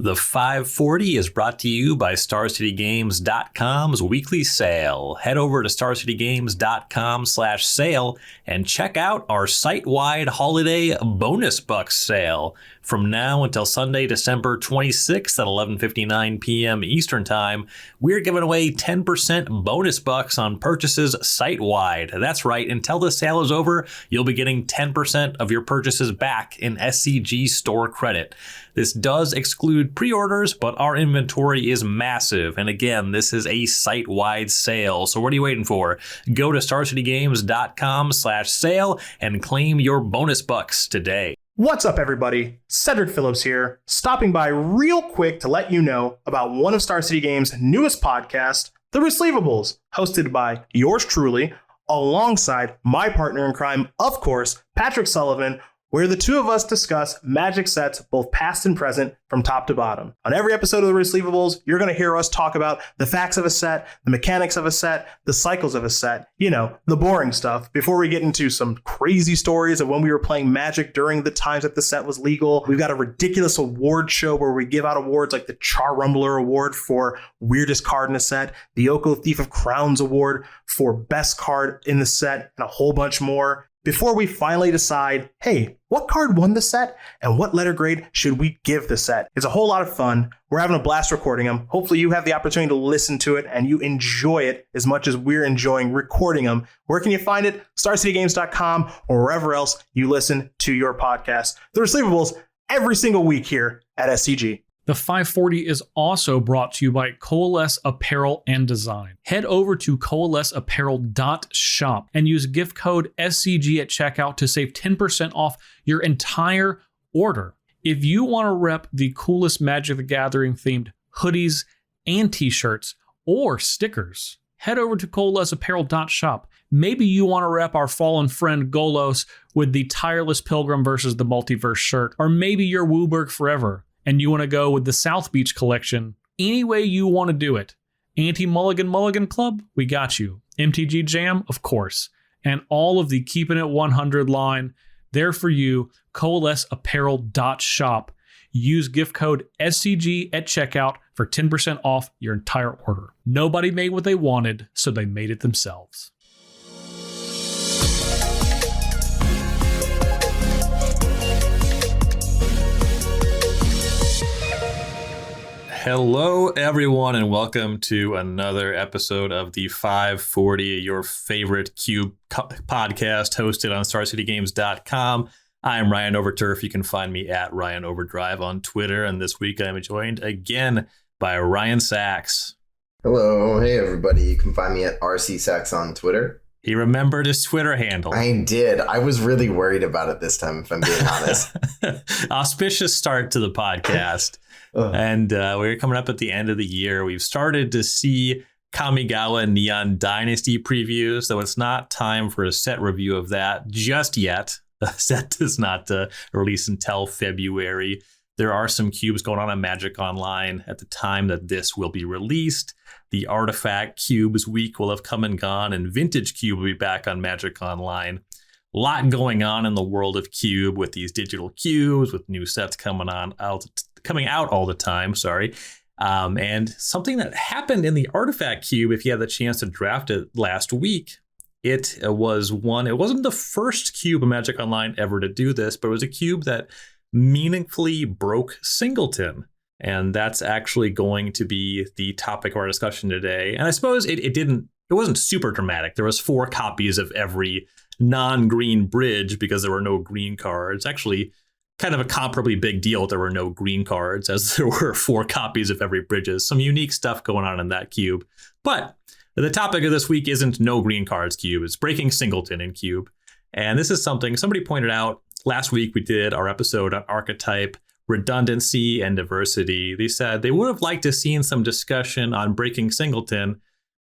The 540 is brought to you by StarCityGames.com's weekly sale. Head over to StarCityGames.com/sale and check out our site-wide holiday bonus bucks sale. From now until Sunday, December 26th at 11:59 p.m. Eastern Time, we're giving away 10% bonus bucks on purchases site-wide. That's right, until the sale is over, you'll be getting 10% of your purchases back in SCG store credit. This does exclude pre-orders, but our inventory is massive. And again, this is a site-wide sale. So what are you waiting for? Go to StarCityGames.com/sale and claim your bonus bucks today. What's up, everybody? Cedric Phillips here, stopping by real quick to let you know about one of Star City Games' newest podcasts, The Receivables, hosted by yours truly, alongside my partner in crime, of course, Patrick Sullivan, where the two of us discuss Magic sets, both past and present, from top to bottom. On every episode of The Receivables, you're going to hear us talk about the facts of a set, the mechanics of a set, the cycles of a set, the boring stuff, before we get into some crazy stories of when we were playing Magic during the times that the set was legal. We've got a ridiculous award show where we give out awards like the Char Rumbler Award for weirdest card in a set, the Oko Thief of Crowns Award for best card in the set, and a whole bunch more. Before we finally decide, hey, what card won the set and what letter grade should we give the set? It's a whole lot of fun. We're having a blast recording them. Hopefully you have the opportunity to listen to it and you enjoy it as much as we're enjoying recording them. Where can you find it? StarCityGames.com or wherever else you listen to your podcast. The Receivables every single week here at SCG. The 540 is also brought to you by Coalesce Apparel and Design. Head over to coalesceapparel.shop and use gift code SCG at checkout to save 10% off your entire order. If you want to rep the coolest Magic the Gathering themed hoodies and t-shirts or stickers, head over to coalesceapparel.shop. Maybe you want to rep our fallen friend Golos with the Tireless Pilgrim versus the Multiverse shirt, or maybe you're Wooburg Forever and you want to go with the South Beach collection. Any way you want to do it. Anti-Mulligan Mulligan Club, we got you. MTG Jam, of course. And all of the Keeping It 100 line, there for you, coalesceapparel.shop. Use gift code SCG at checkout for 10% off your entire order. Nobody made what they wanted, so they made it themselves. Hello, everyone, and welcome to another episode of the 540, your favorite Cube podcast hosted on StarCityGames.com. I'm Ryan Overturf. You can find me at Ryan Overdrive on Twitter, and this week I'm joined again by Ryan Saxe. Hello. Hey, everybody. You can find me at RC Saxe on Twitter. He remembered his Twitter handle. I did. I was really worried about it this time, if I'm being honest. Auspicious start to the podcast. And we're coming up at the end of the year. We've started to see Kamigawa Neon Dynasty previews, though it's not time for a set review of that just yet. The set does not release until February. There are some cubes going on Magic Online at the time that this will be released. The Artifact Cubes week will have come and gone, and Vintage Cube will be back on Magic Online. A lot going on in the world of Cube with these digital cubes, with new sets coming out all the time. And something that happened in the Artifact Cube, if you had the chance to draft it last week, it wasn't the first cube of Magic Online ever to do this, but it was a cube that meaningfully broke Singleton. And that's actually going to be the topic of our discussion today. And I suppose it wasn't super dramatic. There was 4 copies of every non-green bridge because there were no green cards. Actually, kind of a comparably big deal. There were no green cards as there were 4 copies of every bridges. Some unique stuff going on in that cube. But the topic of this week isn't no green cards cube. It's breaking Singleton in cube. And this is something somebody pointed out last week. We did our episode on archetype, redundancy, and diversity. They said they would have liked to have seen some discussion on breaking Singleton.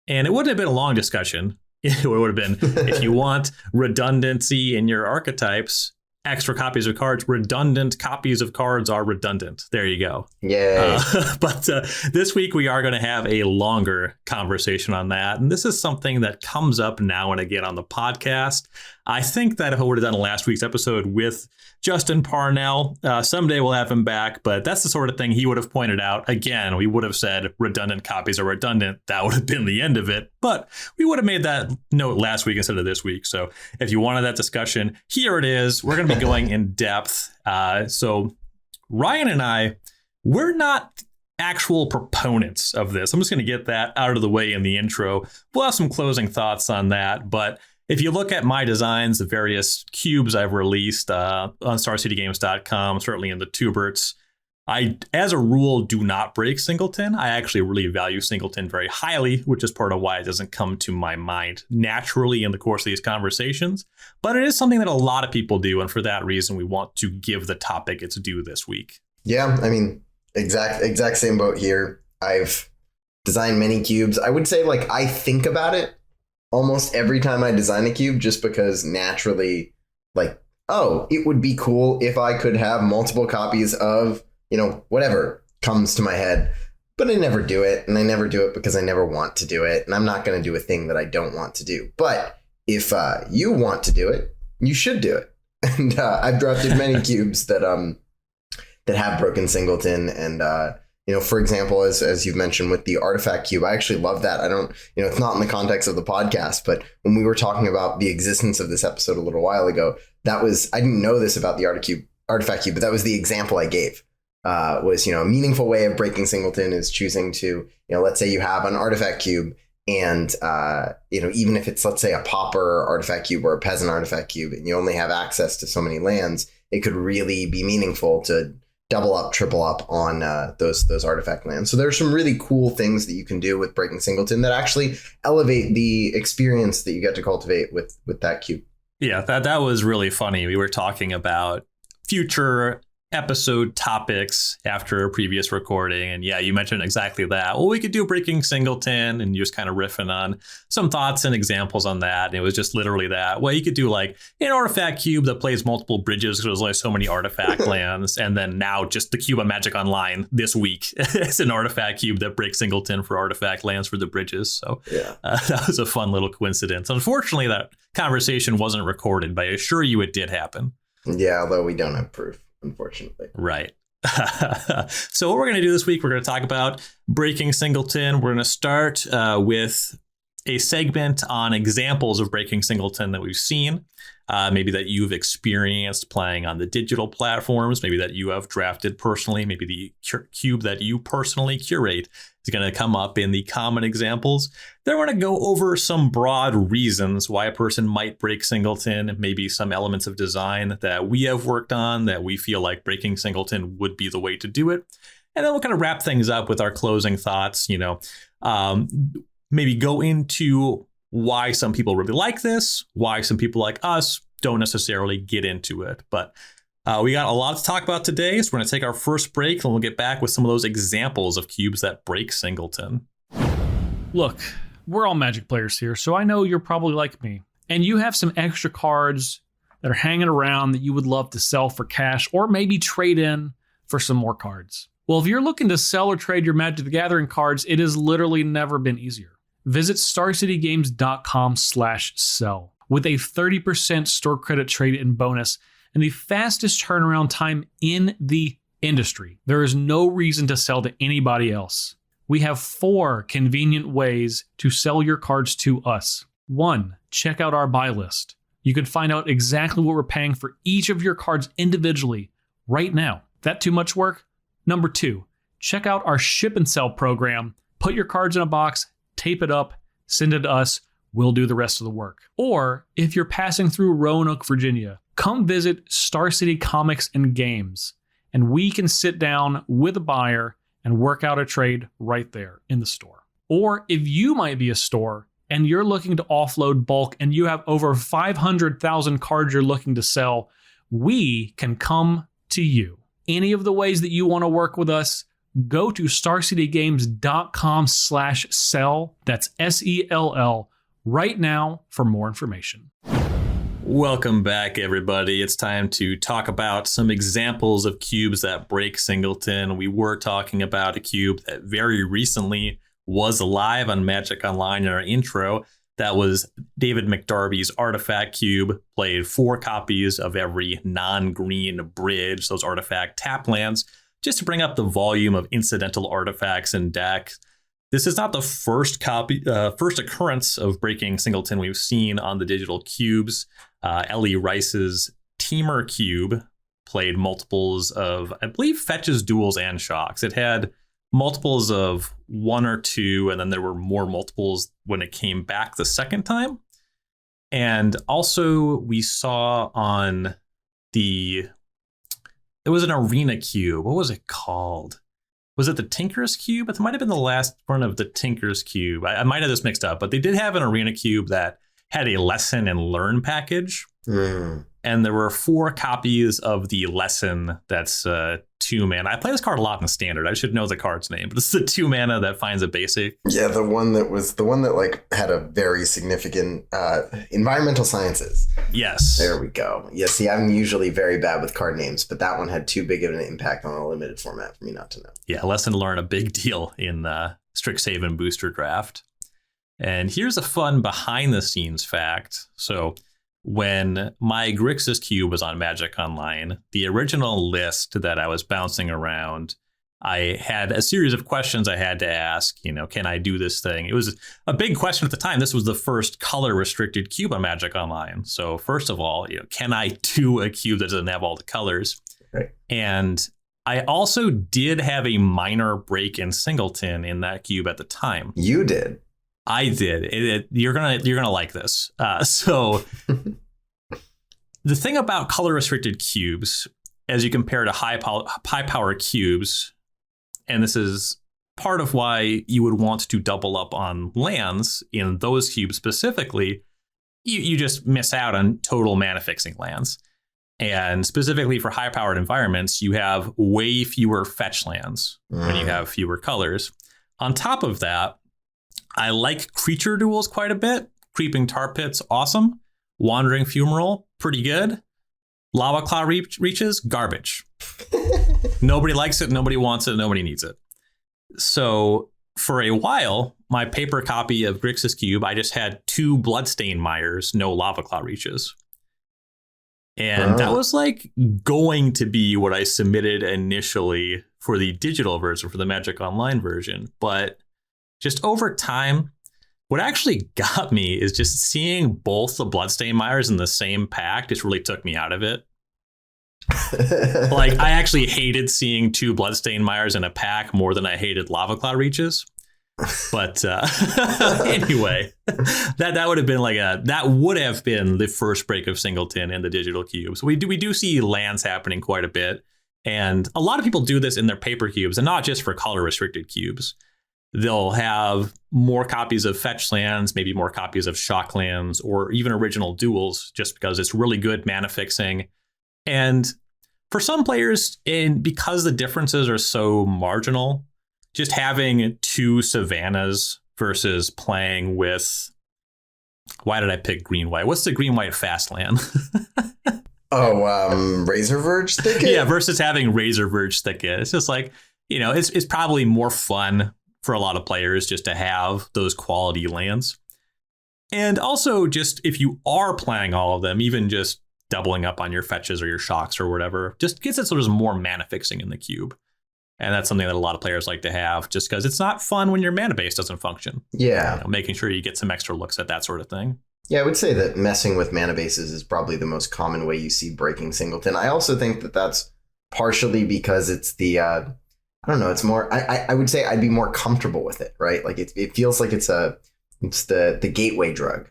And it wouldn't have been a long discussion. It would have been, if you want redundancy in your archetypes, extra copies of cards. Redundant copies of cards are redundant. There you go. Yay. But this week we are going to have a longer conversation on that. And this is something that comes up now and again on the podcast. I think that if I would have done last week's episode with Justin Parnell, someday we'll have him back. But that's the sort of thing he would have pointed out. Again, we would have said redundant copies are redundant. That would have been the end of it. But we would have made that note last week instead of this week. So if you wanted that discussion, here it is. We're going to be going in depth. So Ryan and I, we're not actual proponents of this. I'm just going to get that out of the way in the intro. We'll have some closing thoughts on that. But if you look at my designs, the various cubes I've released on StarCityGames.com, certainly in the Tuberts, I, as a rule, do not break Singleton. I actually really value Singleton very highly, which is part of why it doesn't come to my mind naturally in the course of these conversations. But it is something that a lot of people do. And for that reason, we want to give the topic its due this week. Yeah, I mean, exact same boat here. I've designed many cubes. I would say, like, I think about it almost every time I design a cube, just because naturally, like, oh, it would be cool if I could have multiple copies of, you know, whatever comes to my head. But I never do it. And I never do it because I never want to do it. And I'm not going to do a thing that I don't want to do. But if you want to do it, you should do it. And I've drafted many cubes that have broken Singleton. And you know, for example, as you've mentioned with the artifact cube, I actually love that. I don't, you know, it's not in the context of the podcast, but when we were talking about the existence of this episode a little while ago, that was, I didn't know this about the artifact cube, but that was the example I gave. Was, you know, a meaningful way of breaking Singleton is choosing to, you know, let's say you have an artifact cube and, you know, even if it's, let's say, a pauper artifact cube or a peasant artifact cube, and you only have access to so many lands, it could really be meaningful to double up, triple up on those artifact lands. So there's some really cool things that you can do with breaking Singleton that actually elevate the experience that you get to cultivate with that cube. Yeah, that was really funny. We were talking about future episode topics after a previous recording. And yeah, you mentioned exactly that. Well, we could do breaking Singleton, and you're just kind of riffing on some thoughts and examples on that. And it was just literally that. Well, you could do like an artifact cube that plays multiple bridges because there's only so many artifact lands. And then now just the cube on Magic Online this week is an artifact cube that breaks Singleton for artifact lands for the bridges. So yeah, that was a fun little coincidence. Unfortunately, that conversation wasn't recorded, but I assure you it did happen. Yeah, although we don't have proof, unfortunately. Right. So what we're going to do this week, we're going to talk about breaking Singleton. We're going to start with a segment on examples of breaking Singleton that we've seen, maybe that you've experienced playing on the digital platforms, maybe that you have drafted personally, maybe the cube that you personally curate is going to come up in the common examples. Then we're going to go over some broad reasons why a person might break Singleton, maybe some elements of design that we have worked on that we feel like breaking Singleton would be the way to do it. And then we'll kind of wrap things up with our closing thoughts, you know, maybe go into why some people really like this, why some people like us don't necessarily get into it. But we got a lot to talk about today, so we're going to take our first break, and we'll get back with some of those examples of cubes that break Singleton. Look, we're all Magic players here, so I know you're probably like me, and you have some extra cards that are hanging around that you would love to sell for cash or maybe trade in for some more cards. Well, if you're looking to sell or trade your Magic the Gathering cards, it has literally never been easier. Visit StarCityGames.com/sell with a 30% store credit trade-in bonus and the fastest turnaround time in the industry. There is no reason to sell to anybody else. We have 4 convenient ways to sell your cards to us. 1, check out our buy list. You can find out exactly what we're paying for each of your cards individually right now. That too much work? Number 2, check out our ship and sell program. Put your cards in a box, tape it up, send it to us. We'll do the rest of the work. Or if you're passing through Roanoke, Virginia, come visit Star City Comics and Games, and we can sit down with a buyer and work out a trade right there in the store. Or if you might be a store and you're looking to offload bulk and you have over 500,000 cards you're looking to sell, we can come to you. Any of the ways that you want to work with us, go to StarCityGames.com/sell. That's SELL right now for more information. Welcome back, everybody. It's time to talk about some examples of cubes that break Singleton. We were talking about a cube that very recently was live on Magic Online in our intro. That was David McDarby's Artifact Cube. Played 4 copies of every non-green bridge, those artifact tap lands, just to bring up the volume of incidental artifacts in deck. This is not the first occurrence of breaking Singleton we've seen on the digital cubes. Ellie Rice's Teamer Cube played multiples of, I believe, fetches, duels, and shocks. It had multiples of 1 or 2, and then there were more multiples when it came back the second time. And also we saw on there was an Arena Cube. What was it called? Was it the Tinker's Cube? It might have been the last one of the Tinker's Cube. I might have this mixed up, but they did have an Arena Cube that had a lesson and learn package. And there were 4 copies of the lesson that's 2 mana. I play this card a lot in Standard. I should know the card's name, but this is the 2 mana that finds a basic. Yeah, the one that like had a very significant environmental sciences. Yes. There we go. Yeah, see, I'm usually very bad with card names, but that one had too big of an impact on a limited format for me not to know. Yeah, lesson learn, a big deal in Strixhaven Booster Draft. And here's a fun behind the scenes fact. So when my Grixis Cube was on Magic Online, the original list that I was bouncing around, I had a series of questions I had to ask. Can I do this thing? It was a big question at the time. This was the first color restricted cube on Magic Online. So first of all, can I do a cube that doesn't have all the colors? Right. And I also did have a minor break in Singleton in that cube at the time. You did. I did. You're gonna like this. So the thing about color restricted cubes, as you compare to high power cubes, and this is part of why you would want to double up on lands in those cubes specifically, you just miss out on total mana fixing lands. And specifically for high powered environments, you have way fewer fetch lands when you have fewer colors. On top of that, I like creature duels quite a bit. Creeping Tar Pits, awesome. Wandering Fumarole, pretty good. Lava Claw Reaches, garbage. Nobody likes it, nobody wants it, nobody needs it. So for a while, my paper copy of Grixis Cube, I just had 2 Bloodstained Mires, no Lava Claw Reaches. And that was like going to be what I submitted initially for the digital version, for the Magic Online version. But just over time, what actually got me is just seeing both the Bloodstained Mires in the same pack just really took me out of it. Like, I actually hated seeing 2 Bloodstained Mires in a pack more than I hated Lava Claw Reaches. But anyway, that would have been the first break of Singleton in the digital cube. So we do see lands happening quite a bit. And a lot of people do this in their paper cubes, and not just for color restricted cubes. They'll have more copies of fetch lands, maybe more copies of shock lands, or even original duels, just because it's really good mana fixing. And for some players, and because the differences are so marginal, just having 2 Savannas versus playing with, why did I pick green-white? What's the green-white fast land? Razor Verge Thicket? Yeah, versus having Razor Verge Thicket. It's just like, it's probably more fun for a lot of players just to have those quality lands. And also, just if you are playing all of them, even just doubling up on your fetches or your shocks or whatever, just gets it sort of more mana fixing in the cube. And that's something that a lot of players like to have, just because it's not fun when your mana base doesn't function. Yeah. Making sure you get some extra looks at that sort of thing. Yeah, I would say that messing with mana bases is probably the most common way you see breaking Singleton. I also think that that's partially because it's the, I don't know, it's more, I would say I'd be more comfortable with it, right? Like it feels like it's the gateway drug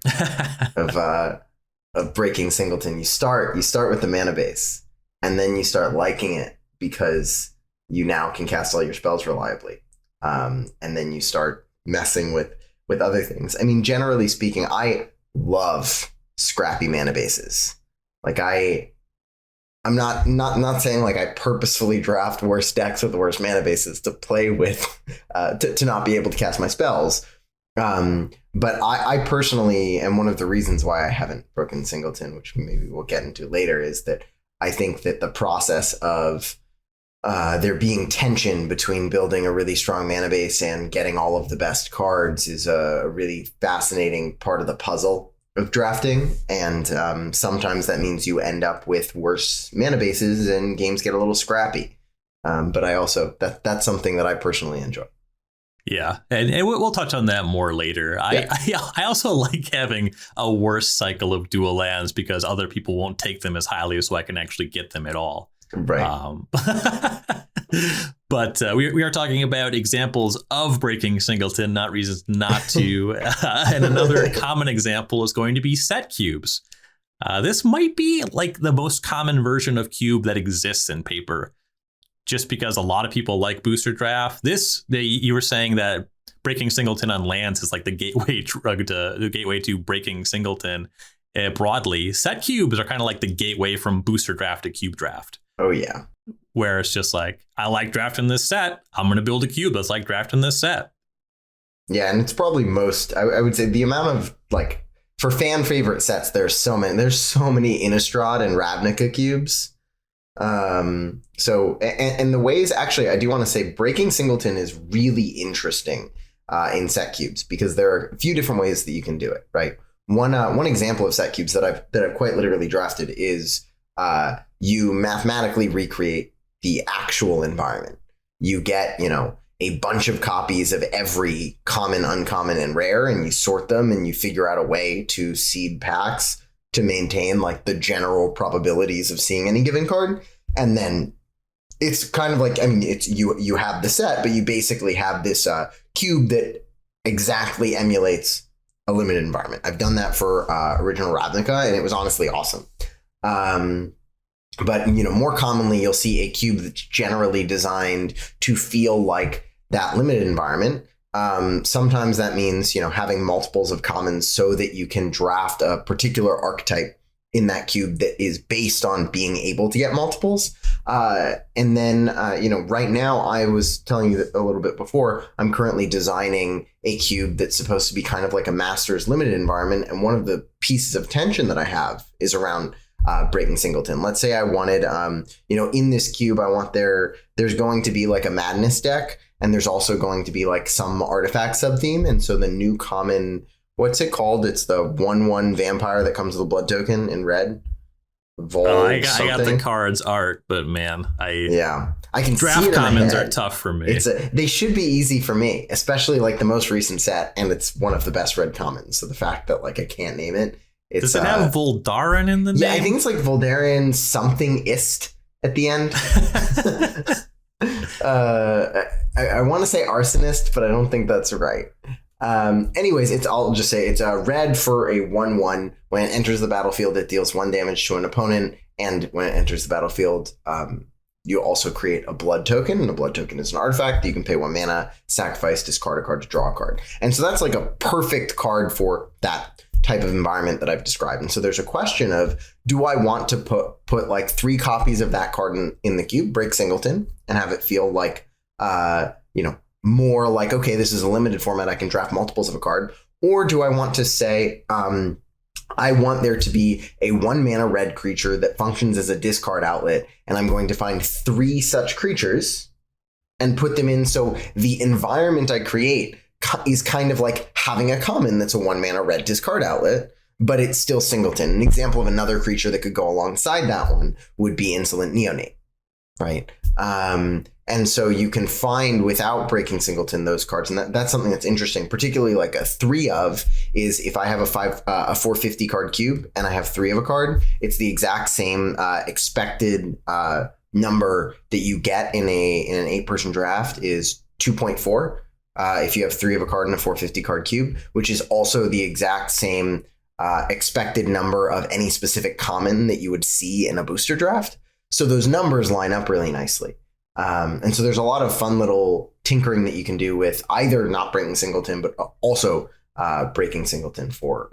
of breaking Singleton. You start with the mana base, and then you start liking it because you now can cast all your spells reliably. And then you start messing with other things. I mean, generally speaking, I love scrappy mana bases. Like I'm not saying like I purposefully draft worse decks with the worst mana bases to play with, to not be able to cast my spells. But I personally, and one of the reasons why I haven't broken Singleton, which maybe we'll get into later, is that I think that the process of there being tension between building a really strong mana base and getting all of the best cards is a really fascinating part of the puzzle of drafting. And sometimes that means you end up with worse mana bases and games get a little scrappy. But I also, that's something that I personally enjoy. Yeah, and we'll touch on that more later. Yeah. I also like having a worse cycle of dual lands because other people won't take them as highly, so I can actually get them at all. Right. But we are talking about examples of breaking Singleton, not reasons not to. And another common example is going to be set cubes. This might be like the most common version of cube that exists in paper. Just because a lot of people like booster draft. You were saying that breaking Singleton on lands is like the gateway to breaking Singleton broadly. Set cubes are kind of like the gateway from booster draft to cube draft. Oh, yeah. Where it's just like, I like drafting this set. I'm going to build a cube that's like drafting this set. Yeah, and it's probably I would say the amount of like for fan favorite sets. There's so many Innistrad and Ravnica cubes. So the ways, actually, I do want to say breaking Singleton is really interesting in set cubes because there are a few different ways that you can do it, right? One example of set cubes that I've quite literally drafted is you mathematically recreate the actual environment. You get, a bunch of copies of every common, uncommon, and rare, and you sort them and you figure out a way to seed packs to maintain like the general probabilities of seeing any given card. And then it's kind of like, it's you have the set, but you basically have this cube that exactly emulates a limited environment. I've done that for original Ravnica, and it was honestly awesome. But more commonly, you'll see a cube that's generally designed to feel like that limited environment. Sometimes that means, having multiples of commons so that you can draft a particular archetype in that cube that is based on being able to get multiples. And then, right now, I was telling you that a little bit before, I'm currently designing a cube that's supposed to be kind of like a master's limited environment. And one of the pieces of tension that I have is around breaking Singleton. Let's say I wanted, in this cube, I want there's going to be like a madness deck. And there's also going to be like some artifact sub-theme. And so the new common, what's it called? It's the 1/1 vampire that comes with a blood token in red. I got the cards art, but man, I can draft see it commons are tough for me. They should be easy for me, especially like the most recent set. And it's one of the best red commons. So the fact that like I can't name it. Does it have Voldaren in the name? Yeah, I think it's like Voldaren something ist at the end. I want to say arsonist, but I don't think that's right. Anyways, I'll just say it's a red for a 1/1. When it enters the battlefield, it deals 1 damage to an opponent. And when it enters the battlefield, you also create a blood token. And a blood token is an artifact that you can pay 1 mana, sacrifice, discard a card to draw a card. And so that's like a perfect card for that type of environment that I've described. And so there's a question of, do I want to put like 3 copies of that card in the cube, break Singleton, and have it feel like, more like, okay, this is a limited format, I can draft multiples of a card? Or do I want to say, I want there to be a 1 mana red creature that functions as a discard outlet, and I'm going to find 3 such creatures and put them in. So the environment I create is kind of like having a common that's a 1 mana red discard outlet, but it's still Singleton. An example of another creature that could go alongside that one would be Insolent Neonate, right? And so you can find, without breaking Singleton, those cards. And that's something that's interesting, particularly like a 3 of is if I have a 450 card cube and I have 3 of a card, it's the exact same expected number that you get in an 8-person draft is 2.4. If you have 3 of a card and a 450 card cube, which is also the exact same expected number of any specific common that you would see in a booster draft. So those numbers line up really nicely. And so there's a lot of fun little tinkering that you can do with either not breaking Singleton, but also breaking Singleton for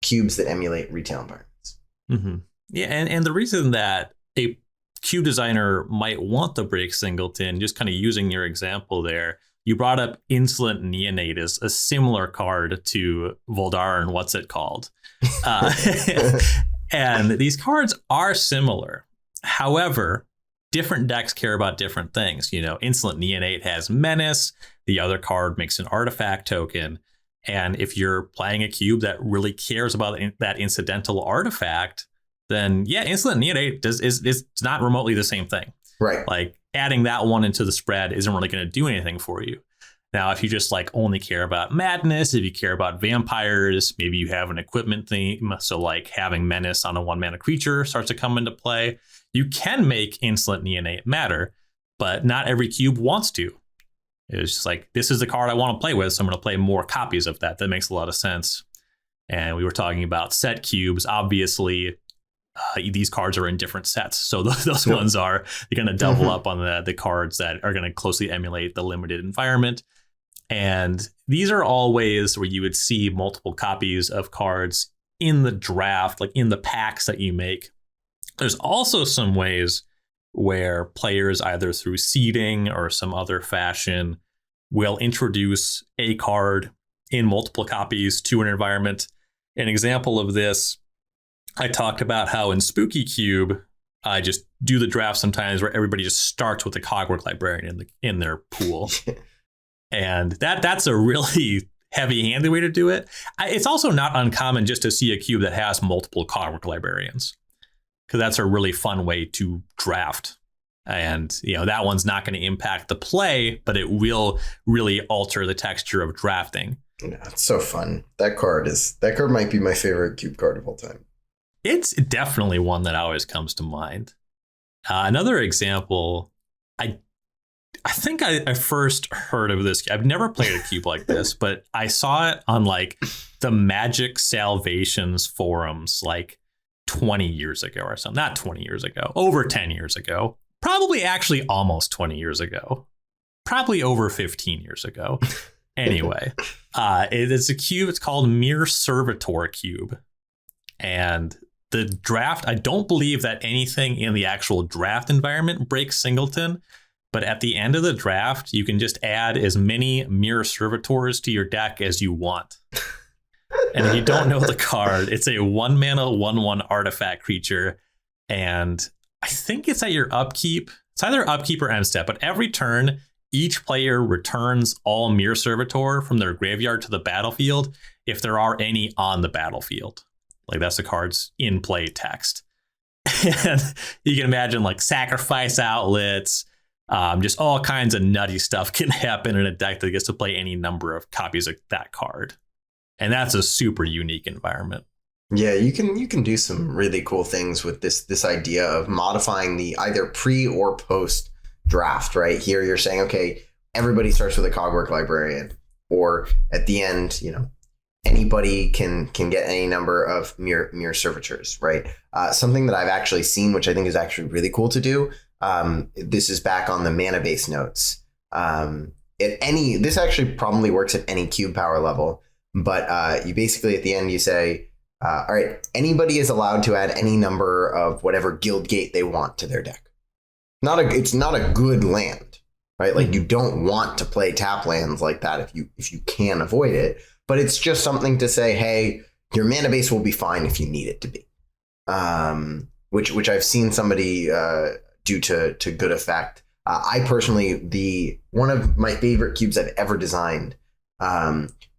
cubes that emulate retail environments. Mm-hmm. Yeah, and the reason that a cube designer might want to break Singleton, just kind of using your example there, you brought up Insolent Neonate as a similar card to Voldar and what's it called? And these cards are similar. However, different decks care about different things. You know, Insolent Neonate has Menace. The other card makes an artifact token. And if you're playing a cube that really cares about that incidental artifact, then yeah, Insolent Neonate is not remotely the same thing. Right. Like adding that one into the spread isn't really going to do anything for you. Now, if you just like only care about madness, if you care about vampires, maybe you have an equipment theme. So like having Menace on a 1-mana creature starts to come into play. You can make Insolent Neonate matter, but not every cube wants to. It's just like, this is the card I want to play with, so I'm going to play more copies of that. That makes a lot of sense. And we were talking about set cubes. Obviously, these cards are in different sets. So those ones are, they're going to double up on the cards that are going to closely emulate the limited environment. And these are all ways where you would see multiple copies of cards in the draft, like in the packs that you make. There's also some ways where players, either through seeding or some other fashion, will introduce a card in multiple copies to an environment. An example of this, I talked about how in Spooky Cube, I just do the draft sometimes where everybody just starts with a Cogwork Librarian in their pool. And that's a really heavy-handed way to do it. It's also not uncommon just to see a cube that has multiple Cogwork Librarians, because that's a really fun way to draft. And, you know, that one's not going to impact the play, but it will really alter the texture of drafting. Yeah, it's so fun. That card might be my favorite cube card of all time. It's definitely one that always comes to mind. Another example, I think I first heard of this. I've never played a cube like this, but I saw it on like the Magic Salvations forums like 20 years ago or something. Not 20 years ago, over 10 years ago. Probably actually almost 20 years ago. Probably over 15 years ago. Anyway, it's a cube. It's called Mere Servitor Cube. And the draft, I don't believe that anything in the actual draft environment breaks Singleton. But at the end of the draft, you can just add as many Mere Servitors to your deck as you want. And if you don't know the card, it's a 1-mana 1/1 artifact creature. And I think it's at your upkeep. It's either upkeep or end step. But every turn, each player returns all Mere Servitor from their graveyard to the battlefield if there are any on the battlefield. Like that's the card's in play text. And you can imagine like sacrifice outlets. Just all kinds of nutty stuff can happen in a deck that gets to play any number of copies of that card. And that's a super unique environment. Yeah, you can do some really cool things with this idea of modifying the either pre or post draft, right? Here you're saying, okay, everybody starts with a Cogwork Librarian, or at the end, you know, anybody can get any number of mere servitors, right? Something that I've actually seen, which I think is actually really cool to do. This is back on the mana base notes. This actually probably works at any cube power level, but you basically at the end you say, all right, anybody is allowed to add any number of whatever guild gate they want to their deck. It's not a good land, right? Like you don't want to play tap lands like that if you can avoid it, but it's just something to say, hey, your mana base will be fine if you need it to be. Which I've seen somebody do to good effect. I personally, one of my favorite cubes I've ever designed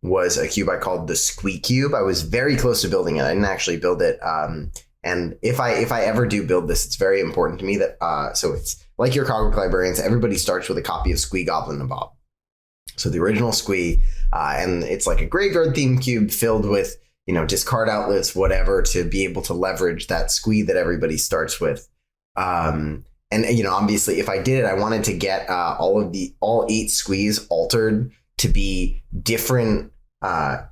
was a cube I called the Squeak Cube. I was very close to building it. I didn't actually build it. And if I ever do build this, it's very important to me that so it's like your Cogwork Librarians. Everybody starts with a copy of Squee, Goblin, and Bob. So the original Squee, and it's like a graveyard themed cube filled with, you know, discard outlets, whatever, to be able to leverage that Squee that everybody starts with. And you know, obviously, if I did it, I wanted to get all 8 Squees altered to be different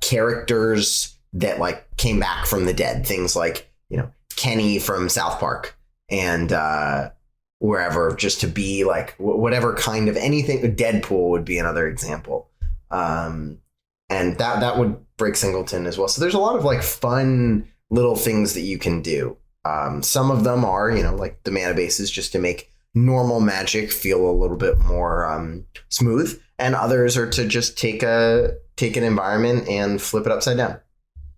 characters that like came back from the dead. Things like, you know, Kenny from South Park and wherever, just to be like whatever kind of anything. Deadpool would be another example. And that would break Singleton as well. So there's a lot of like fun little things that you can do. Some of them are, you know, like the mana bases, just to make normal Magic feel a little bit more smooth, and others are to just take an environment and flip it upside down.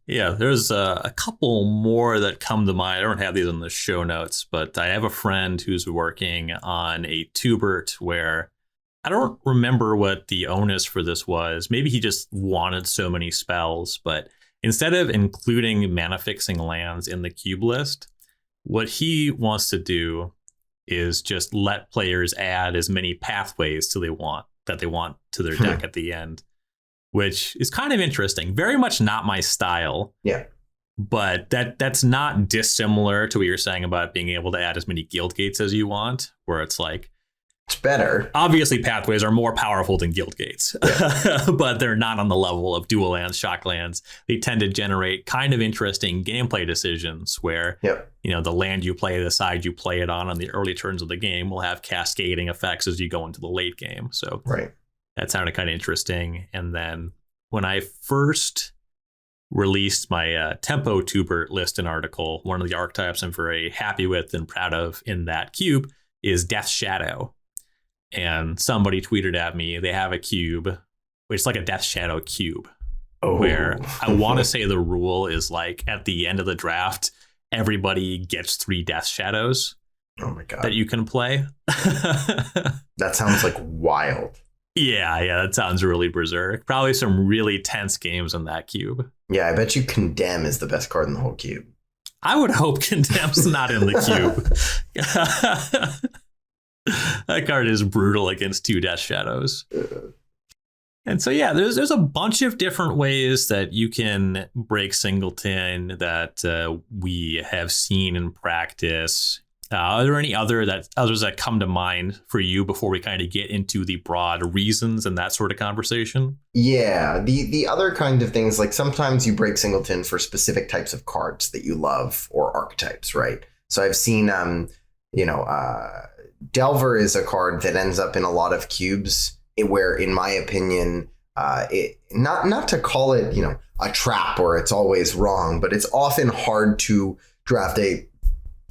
Yeah, there's a couple more that come to mind. I don't have these in the show notes, but I have a friend who's working on a Tubert where I don't remember what the onus for this was. Maybe he just wanted so many spells, but instead of including mana fixing lands in the cube list, what he wants to do is just let players add as many pathways to they want to their deck at the end, which is kind of interesting. Very much not my style. Yeah. But that's not dissimilar to what you're saying about being able to add as many guild gates as you want, where it's like, it's better. Obviously, pathways are more powerful than guild gates, but they're not on the level of dual lands, shock lands. They tend to generate kind of interesting gameplay decisions where, the land you play, the side you play it on the early turns of the game will have cascading effects as you go into the late game. So that sounded kind of interesting. And then when I first released my Tempo Tubert list and article, one of the archetypes I'm very happy with and proud of in that cube is Death Shadow. And somebody tweeted at me, they have a cube, which is like a Death Shadow cube, where I want to say the rule is like at the end of the draft, everybody gets 3 Death Shadows. Oh my God. That you can play. That sounds like wild. Yeah, that sounds really berserk. Probably some really tense games in that cube. Yeah, I bet you Condemn is the best card in the whole cube. I would hope Condemn's not in the cube. That card is brutal against 2 Death Shadows. And so, there's a bunch of different ways that you can break Singleton that we have seen in practice. Are there any others that come to mind for you before we kind of get into the broad reasons and that sort of conversation? Yeah, the other kind of things, like sometimes you break Singleton for specific types of cards that you love or archetypes, right? So I've seen, Delver is a card that ends up in a lot of cubes where, in my opinion, not to call it, a trap or it's always wrong, but it's often hard to draft a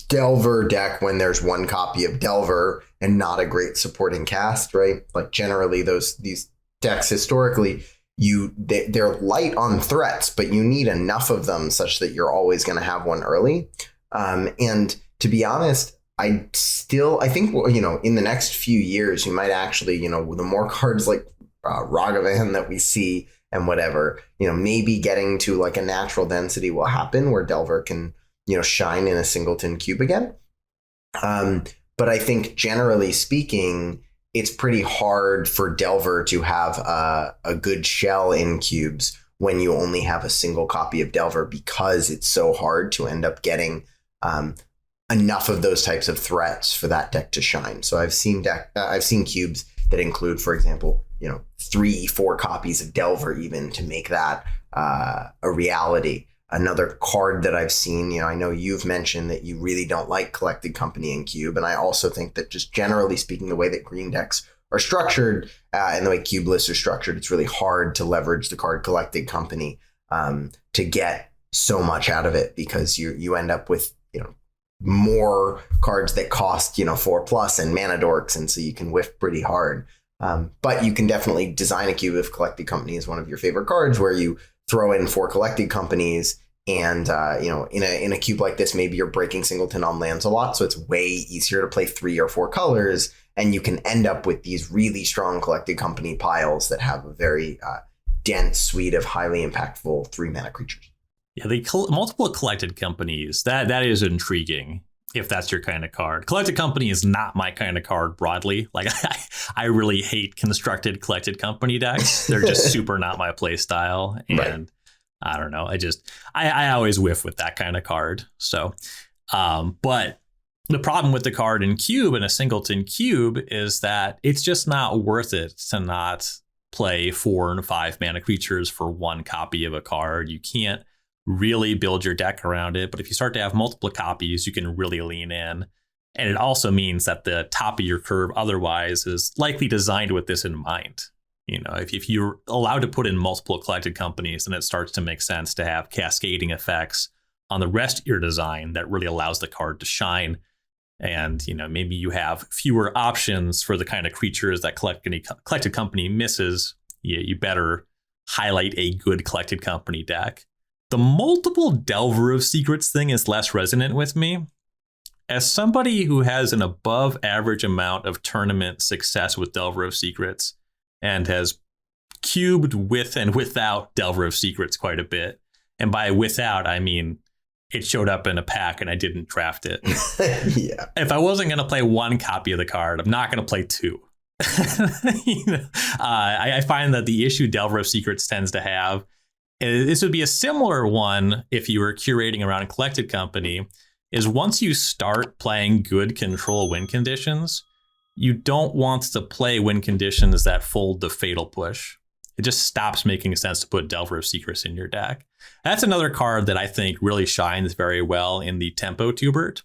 Delver deck when there's one copy of Delver and not a great supporting cast, right? Like generally these decks historically, they're light on threats, but you need enough of them such that you're always going to have one early. And to be honest, I think, in the next few years, you might actually, the more cards like Ragavan that we see and whatever, maybe getting to like a natural density will happen where Delver can, shine in a Singleton cube again. But I think generally speaking, it's pretty hard for Delver to have a good shell in cubes when you only have a single copy of Delver, because it's so hard to end up getting enough of those types of threats for that deck to shine. So I've seen cubes that include, for example, 3-4 copies of Delver even to make that a reality. Another card that I've seen, I know you've mentioned that you really don't like Collected Company in cube, and I also think that just generally speaking, the way that green decks are structured and the way cube lists are structured, it's really hard to leverage the card Collected Company to get so much out of it, because you end up with more cards that cost 4+ and mana dorks, and so you can whiff pretty hard. But you can definitely design a cube if Collected Company is one of your favorite cards, where you throw in 4 Collected Companies, and in a cube like this, maybe you're breaking Singleton on lands a lot, so it's way easier to play 3 or 4 colors, and you can end up with these really strong Collected Company piles that have a very dense suite of highly impactful 3-mana creatures. Yeah, multiple Collected Companies, that is intriguing if that's your kind of card. Collected Company is not my kind of card broadly. Like I really hate constructed Collected Company decks. They're just super not my play style. And right. I don't know. I always whiff with that kind of card. So, but the problem with the card in cube, in a Singleton cube, is that it's just not worth it to not play 4 and 5 mana creatures for 1 copy of a card. You can't really build your deck around it, but if you start to have multiple copies, you can really lean in. And it also means that the top of your curve otherwise is likely designed with this in mind. If you're allowed to put in multiple Collected Companies, then it starts to make sense to have cascading effects on the rest of your design that really allows the card to shine. And, maybe you have fewer options for the kind of creatures that Collected Company misses. You better highlight a good Collected Company deck. The multiple Delver of Secrets thing is less resonant with me. As somebody who has an above average amount of tournament success with Delver of Secrets and has cubed with and without Delver of Secrets quite a bit, and by without, I mean it showed up in a pack and I didn't draft it. Yeah. If I wasn't going to play one copy of the card, I'm not going to play two. I find that the issue Delver of Secrets tends to have, this would be a similar one if you were curating around a Collected Company, is once you start playing good control win conditions, you don't want to play win conditions that fold the Fatal Push. It just stops making sense to put Delver of Secrets in your deck. That's another card that I think really shines very well in the Tempo Tubert.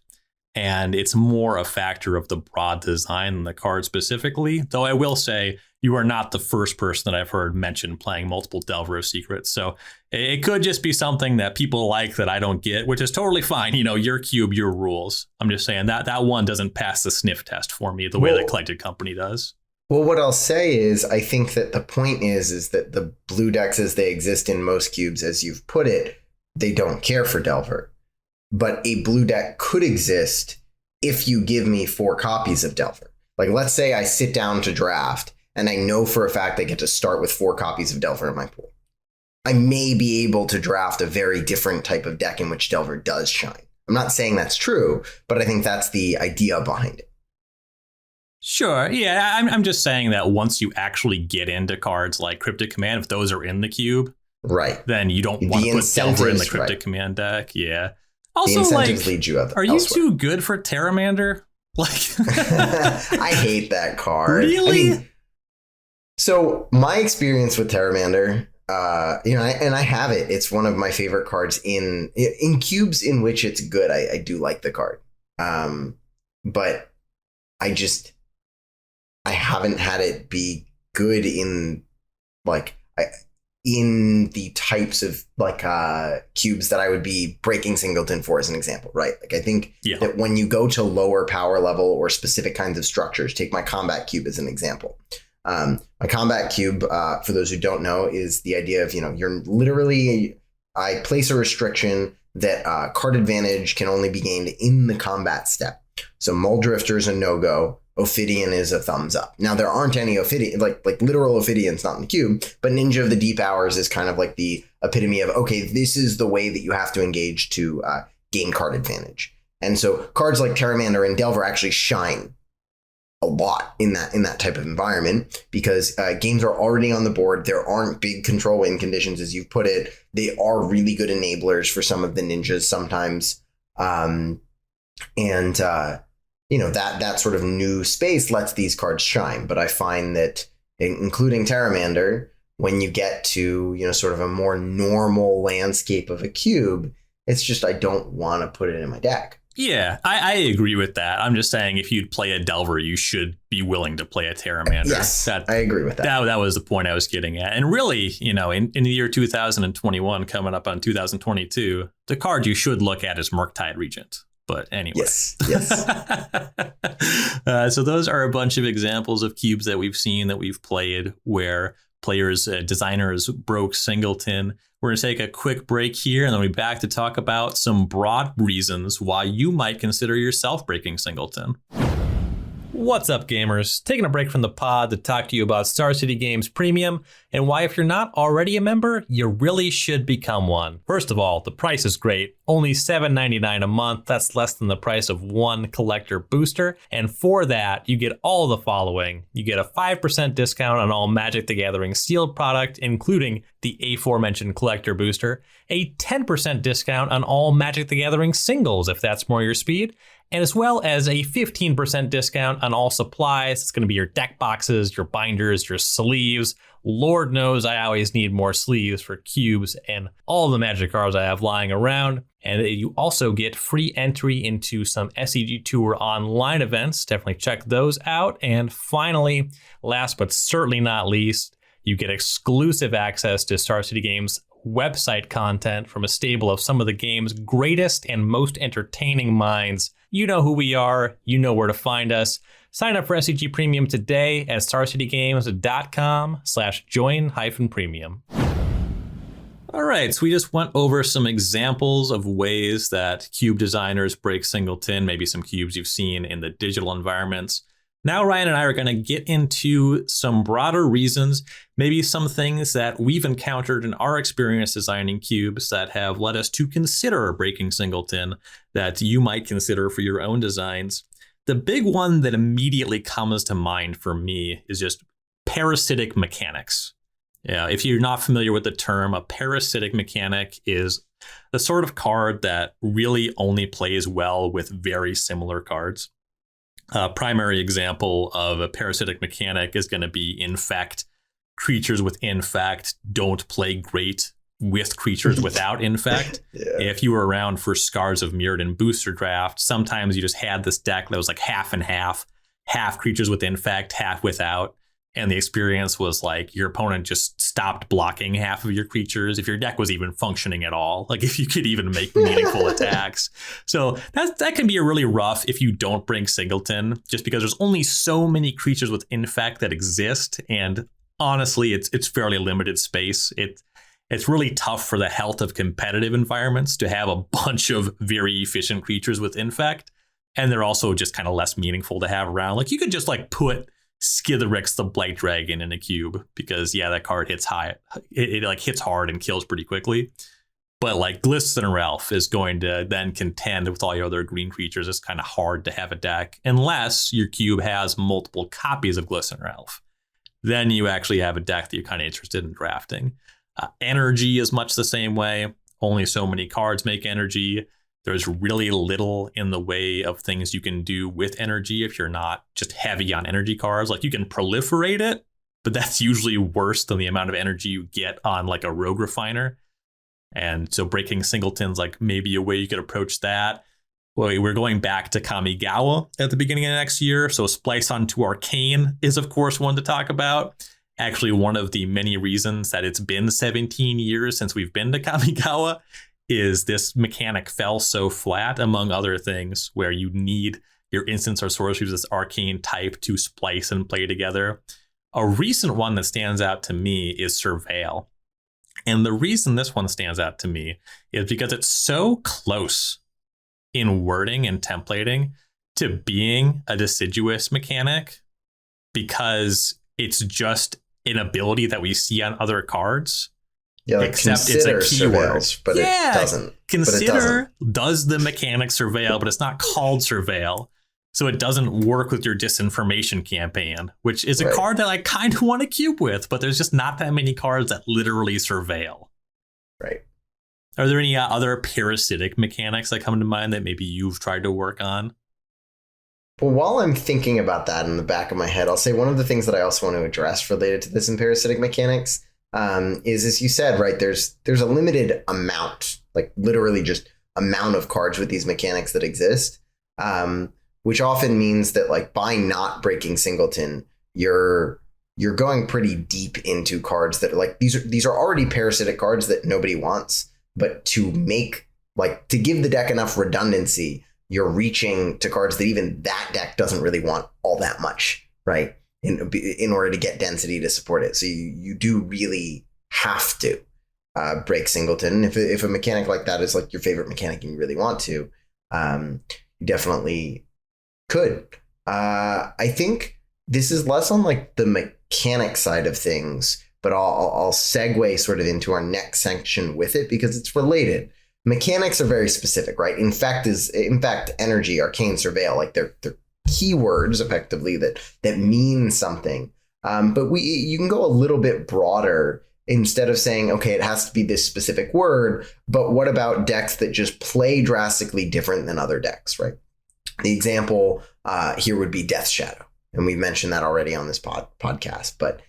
And it's more a factor of the broad design than the card specifically. Though I will say you are not the first person that I've heard mention playing multiple Delver of Secrets. So it could just be something that people like that I don't get, which is totally fine. Your cube, your rules. I'm just saying that one doesn't pass the sniff test for me the way the Collected Company does. Well, what I'll say is I think that the point is that the blue decks as they exist in most cubes, as you've put it, they don't care for Delver. But a blue deck could exist if you give me 4 copies of Delver. Like, let's say I sit down to draft and I know for a fact I get to start with 4 copies of Delver in my pool. I may be able to draft a very different type of deck in which Delver does shine. I'm not saying that's true, but I think that's the idea behind it. Sure. Yeah, I'm just saying that once you actually get into cards like Cryptic Command, if those are in the cube, right, then you don't want to put Delver in the Cryptic Command deck. Yeah. Also, the incentives lead you are you too good for Terramander? I hate that card. Really? So my experience with Terramander, and I have it. It's one of my favorite cards in cubes in which it's good. I do like the card, but I haven't had it be good in in the types of cubes that I would be breaking Singleton for, as an example, right? Like, I think that when you go to lower power level or specific kinds of structures, take my combat cube as an example. My combat cube, for those who don't know, is the idea of, you're literally, I place a restriction that card advantage can only be gained in the combat step. So Muldrifter is a no-go. Ophidian is a thumbs up. Now, there aren't any Ophidian, like literal Ophidians not in the cube, but Ninja of the Deep Hours is kind of like the epitome of, okay, this is the way that you have to engage to gain card advantage. And so cards like Terramander and Delver actually shine a lot in that type of environment, because games are already on the board. There aren't big control win conditions, as you put it. They are really good enablers for some of the ninjas sometimes. That sort of new space lets these cards shine. But I find that, including Terramander, when you get to, sort of a more normal landscape of a cube, it's just, I don't want to put it in my deck. Yeah, I agree with that. I'm just saying, if you'd play a Delver, you should be willing to play a Terramander. Yes, I agree with that. That was the point I was getting at. And really, in the year 2021, coming up on 2022, the card you should look at is Murktide Regent. But anyway. Yes. So those are a bunch of examples of cubes that we've seen, that we've played, where designers broke Singleton. We're going to take a quick break here, and then we'll be back to talk about some broad reasons why you might consider yourself breaking Singleton. What's up, gamers? Taking a break from the pod to talk to you about Star City Games Premium, and why, if you're not already a member, you really should become one. First of all, the price is great. Only $7.99 a month. That's less than the price of one collector booster. And for that, you get all the following. You get a 5% discount on all Magic the Gathering sealed product, including the aforementioned collector booster, a 10% discount on all Magic the Gathering singles, if that's more your speed, and as well as a 15% discount on all supplies. It's going to be your deck boxes, your binders, your sleeves. Lord knows I always need more sleeves for cubes and all the Magic cards I have lying around. And you also get free entry into some SCG Tour online events. Definitely check those out. And finally, last but certainly not least, you get exclusive access to Star City Games website content from a stable of some of the game's greatest and most entertaining minds. You know who we are. You know where to find us. Sign up for SCG Premium today at starcitygames.com/join-premium. All right, so we just went over some examples of ways that cube designers break Singleton, maybe some cubes you've seen in the digital environments. Now Ryan and I are going to get into some broader reasons, maybe some things that we've encountered in our experience designing cubes that have led us to consider breaking Singleton that you might consider for your own designs. The big one that immediately comes to mind for me is just Parasitic Mechanics. Yeah, if you're not familiar with the term, a Parasitic Mechanic is the sort of card that really only plays well with very similar cards. A primary example of a Parasitic Mechanic is going to be Infect. Creatures with Infect don't play great with creatures without Infect. Yeah. If you were around for Scars of Mirrodin Booster Draft, sometimes you just had this deck that was like half and half creatures with Infect, half without. And the experience was like your opponent just stopped blocking half of your creatures if your deck was even functioning at all, like if you could even make meaningful attacks. So that can be a really rough if you don't bring Singleton, just because there's only so many creatures with Infect that exist. And honestly, it's fairly limited space. It's really tough for the health of competitive environments to have a bunch of very efficient creatures with Infect. And they're also just kind of less meaningful to have around. Like you could just like put Skitherix the Blight Dragon in a cube because that card hits high. It like hits hard and kills pretty quickly. But like Glisten Ralph is going to then contend with all your other green creatures. It's kind of hard to have a deck unless your cube has multiple copies of Glisten Ralph. Then you actually have a deck that you're kind of interested in drafting. Energy is much the same way. Only so many cards make energy. There's really little in the way of things you can do with energy if you're not just heavy on energy cards. Like you can proliferate it, but that's usually worse than the amount of energy you get on like a Rogue Refiner. And so breaking Singleton's like maybe a way you could approach that. Well, we're going back to Kamigawa at the beginning of next year. So Splice onto Arcane is, of course, one to talk about. Actually, one of the many reasons that it's been 17 years since we've been to Kamigawa is this mechanic fell so flat, among other things, where you need your instants or sorceries, this arcane type to splice and play together. A recent one that stands out to me is Surveil. And the reason this one stands out to me is because it's so close in wording and templating to being a deciduous mechanic, because it's just an ability that we see on other cards. Yeah, like except it's a keyword, but it doesn't. Consider does the mechanic Surveil, but it's not called Surveil. So it doesn't work with your Disinformation campaign, which is a card that I kind of want to cube with, but there's just not that many cards that literally Surveil. Right. Are there any other parasitic mechanics that come to mind that maybe you've tried to work on? Well, while I'm thinking about that in the back of my head, I'll say one of the things that I also want to address related to this in Parasitic Mechanics is, as you said, right, there's a limited amount, like literally just amount of cards with these mechanics that exist, which often means that like by not breaking Singleton, you're going pretty deep into cards that are like these are already parasitic cards that nobody wants, but to give the deck enough redundancy, you're reaching to cards that even that deck doesn't really want all that much, right? In order to get density to support it. So you do really have to break Singleton. If a mechanic like that is like your favorite mechanic and you really want to, you definitely could. I think this is less on like the mechanic side of things, but I'll segue sort of into our next section with it because it's related. Mechanics are very specific, right? Infect, energy, arcane, surveil, like they're keywords effectively that mean something. But you can go a little bit broader instead of saying, okay, it has to be this specific word, but what about decks that just play drastically different than other decks, right? The example here would be Death Shadow. And we've mentioned that already on this podcast, but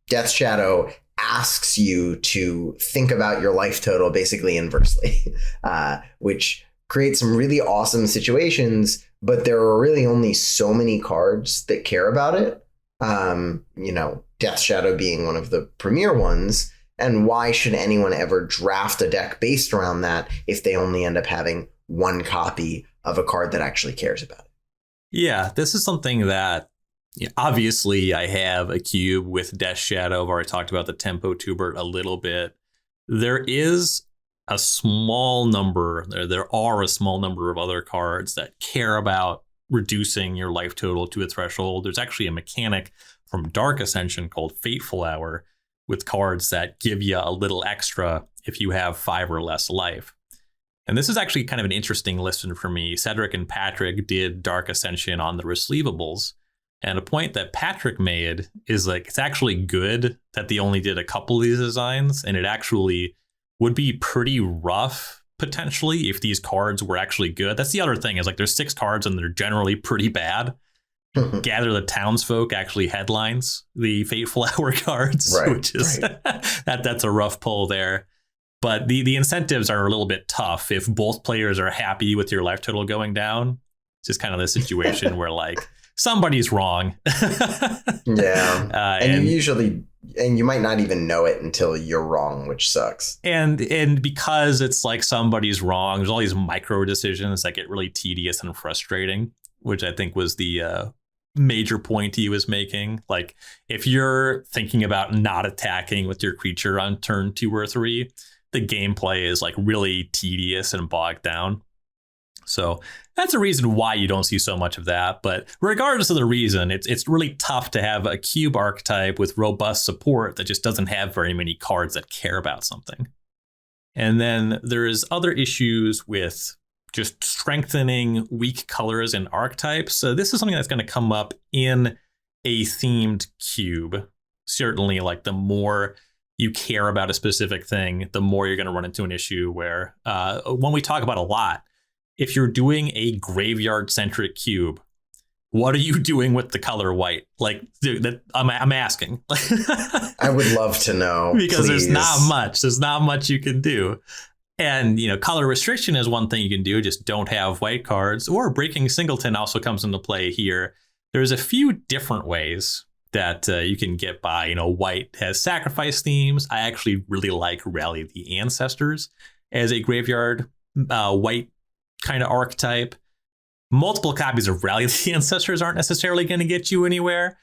Death Shadow asks you to think about your life total basically inversely, which creates some really awesome situations, but there are really only so many cards that care about it. Death Shadow being one of the premier ones. And why should anyone ever draft a deck based around that if they only end up having one copy of a card that actually cares about it. Yeah, this is something that obviously I have a cube with Death Shadow. I've already talked about the Tempo Tubert a little bit. There is a small number, there are a small number of other cards that care about reducing your life total to a threshold. There's actually a mechanic from Dark Ascension called Fateful Hour with cards that give you a little extra if you have 5 or less life. And this is actually kind of an interesting listen for me. Cedric and Patrick did Dark Ascension on the receivables. And a point that Patrick made is like, it's actually good that they only did a couple of these designs. And it actually would be pretty rough, potentially, if these cards were actually good. That's the other thing, is like there's 6 cards and they're generally pretty bad. Gather the Townsfolk actually headlines the Fateful Hour cards, which is that's a rough pull there. But the incentives are a little bit tough if both players are happy with your life total going down. It's just kind of the situation where like somebody's wrong. And you might not even know it until you're wrong, which sucks. And because it's like somebody's wrong, there's all these micro decisions that get really tedious and frustrating, which I think was the major point he was making. Like if you're thinking about not attacking with your creature on turn 2 or 3, the gameplay is like really tedious and bogged down. So that's a reason why you don't see so much of that. But regardless of the reason, it's really tough to have a cube archetype with robust support that just doesn't have very many cards that care about something. And then there's other issues with just strengthening weak colors and archetypes. So this is something that's going to come up in a themed cube. Certainly, like the more you care about a specific thing, the more you're going to run into an issue where when we talk about a lot, if you're doing a graveyard centric cube, what are you doing with the color white? Like, dude, I'm asking. I would love to know, because please. There's not much you can do. And, color restriction is one thing you can do. Just don't have white cards. Or breaking Singleton also comes into play here. There's a few different ways that you can get by. White has sacrifice themes. I actually really like Rally the Ancestors as a graveyard white kind of archetype. Multiple copies of Rally the Ancestors aren't necessarily going to get you anywhere.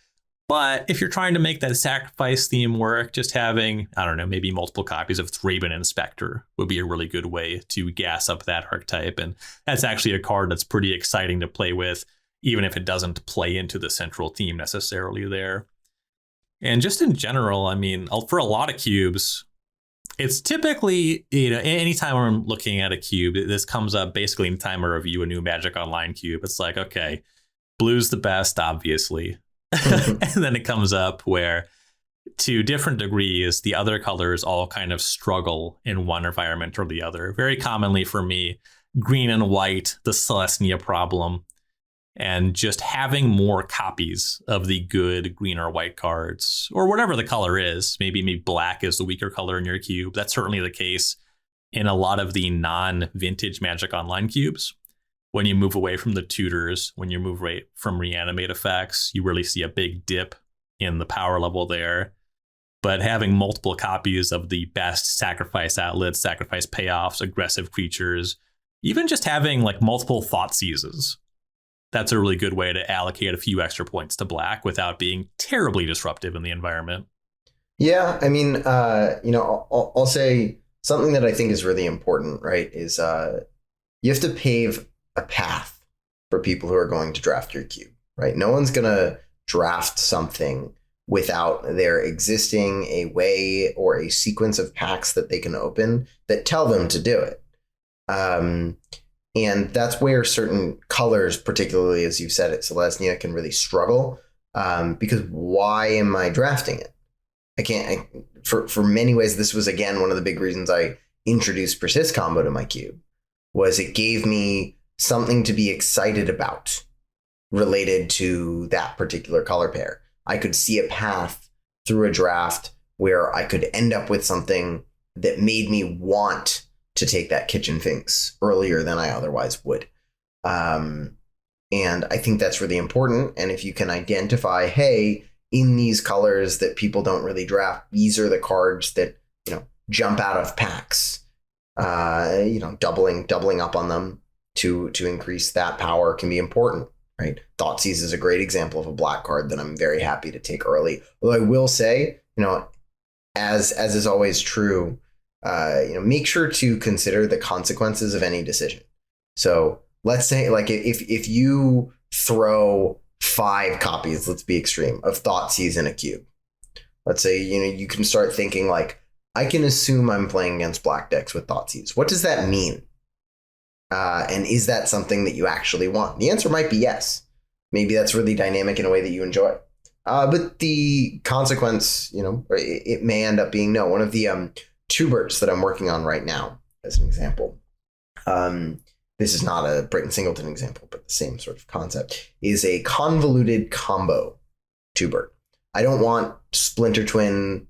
But if you're trying to make that sacrifice theme work, just having, I don't know, maybe multiple copies of Thraben Inspector would be a really good way to gas up that archetype. And that's actually a card that's pretty exciting to play with, even if it doesn't play into the central theme necessarily there. And just in general, I mean, for a lot of cubes, it's typically, anytime I'm looking at a cube, this comes up basically anytime I review a new Magic Online cube. It's like, okay, blue's the best, obviously. And then it comes up where, to different degrees, the other colors all kind of struggle in one environment or the other. Very commonly for me, green and white, the Celestia problem, and just having more copies of the good green or white cards, or whatever the color is. Maybe black is the weaker color in your cube. That's certainly the case in a lot of the non-vintage Magic Online cubes. When you move away from the tutors, when you move away from reanimate effects, you really see a big dip in the power level there. But having multiple copies of the best sacrifice outlets, sacrifice payoffs, aggressive creatures, even just having like multiple thought seizes, that's a really good way to allocate a few extra points to black without being terribly disruptive in the environment. Yeah, I mean, I'll say something that I think is really important, right, is you have to pave a path for people who are going to draft your cube, right? No one's going to draft something without there existing a way or a sequence of packs that they can open that tell them to do it. And that's where certain colors, particularly as you've said it, Celestia, can really struggle. Because why am I drafting it? I can't. For many ways, this was, again, one of the big reasons I introduced Persist Combo to my cube, was it gave me something to be excited about related to that particular color pair. I could see a path through a draft where I could end up with something that made me want to take that Kitchen Finks earlier than I otherwise would. And I think that's really important. And if you can identify, hey, in these colors that people don't really draft, these are the cards that, jump out of packs, doubling up on them. to increase that power can be important, right? Thoughtseize is a great example of a black card that I'm very happy to take early. Although I will say, as is always true, make sure to consider the consequences of any decision. So let's say, like, if you throw 5 copies, let's be extreme, of Thoughtseize in a cube. Let's say, you can start thinking like, I can assume I'm playing against black decks with Thoughtseize. What does that mean? And is that something that you actually want? The answer might be yes. Maybe that's really dynamic in a way that you enjoy. But the consequence, it may end up being no. One of the tubers that I'm working on right now, as an example, this is not a Brayton Singleton example, but the same sort of concept, is a convoluted combo tuber. I don't want Splinter Twin,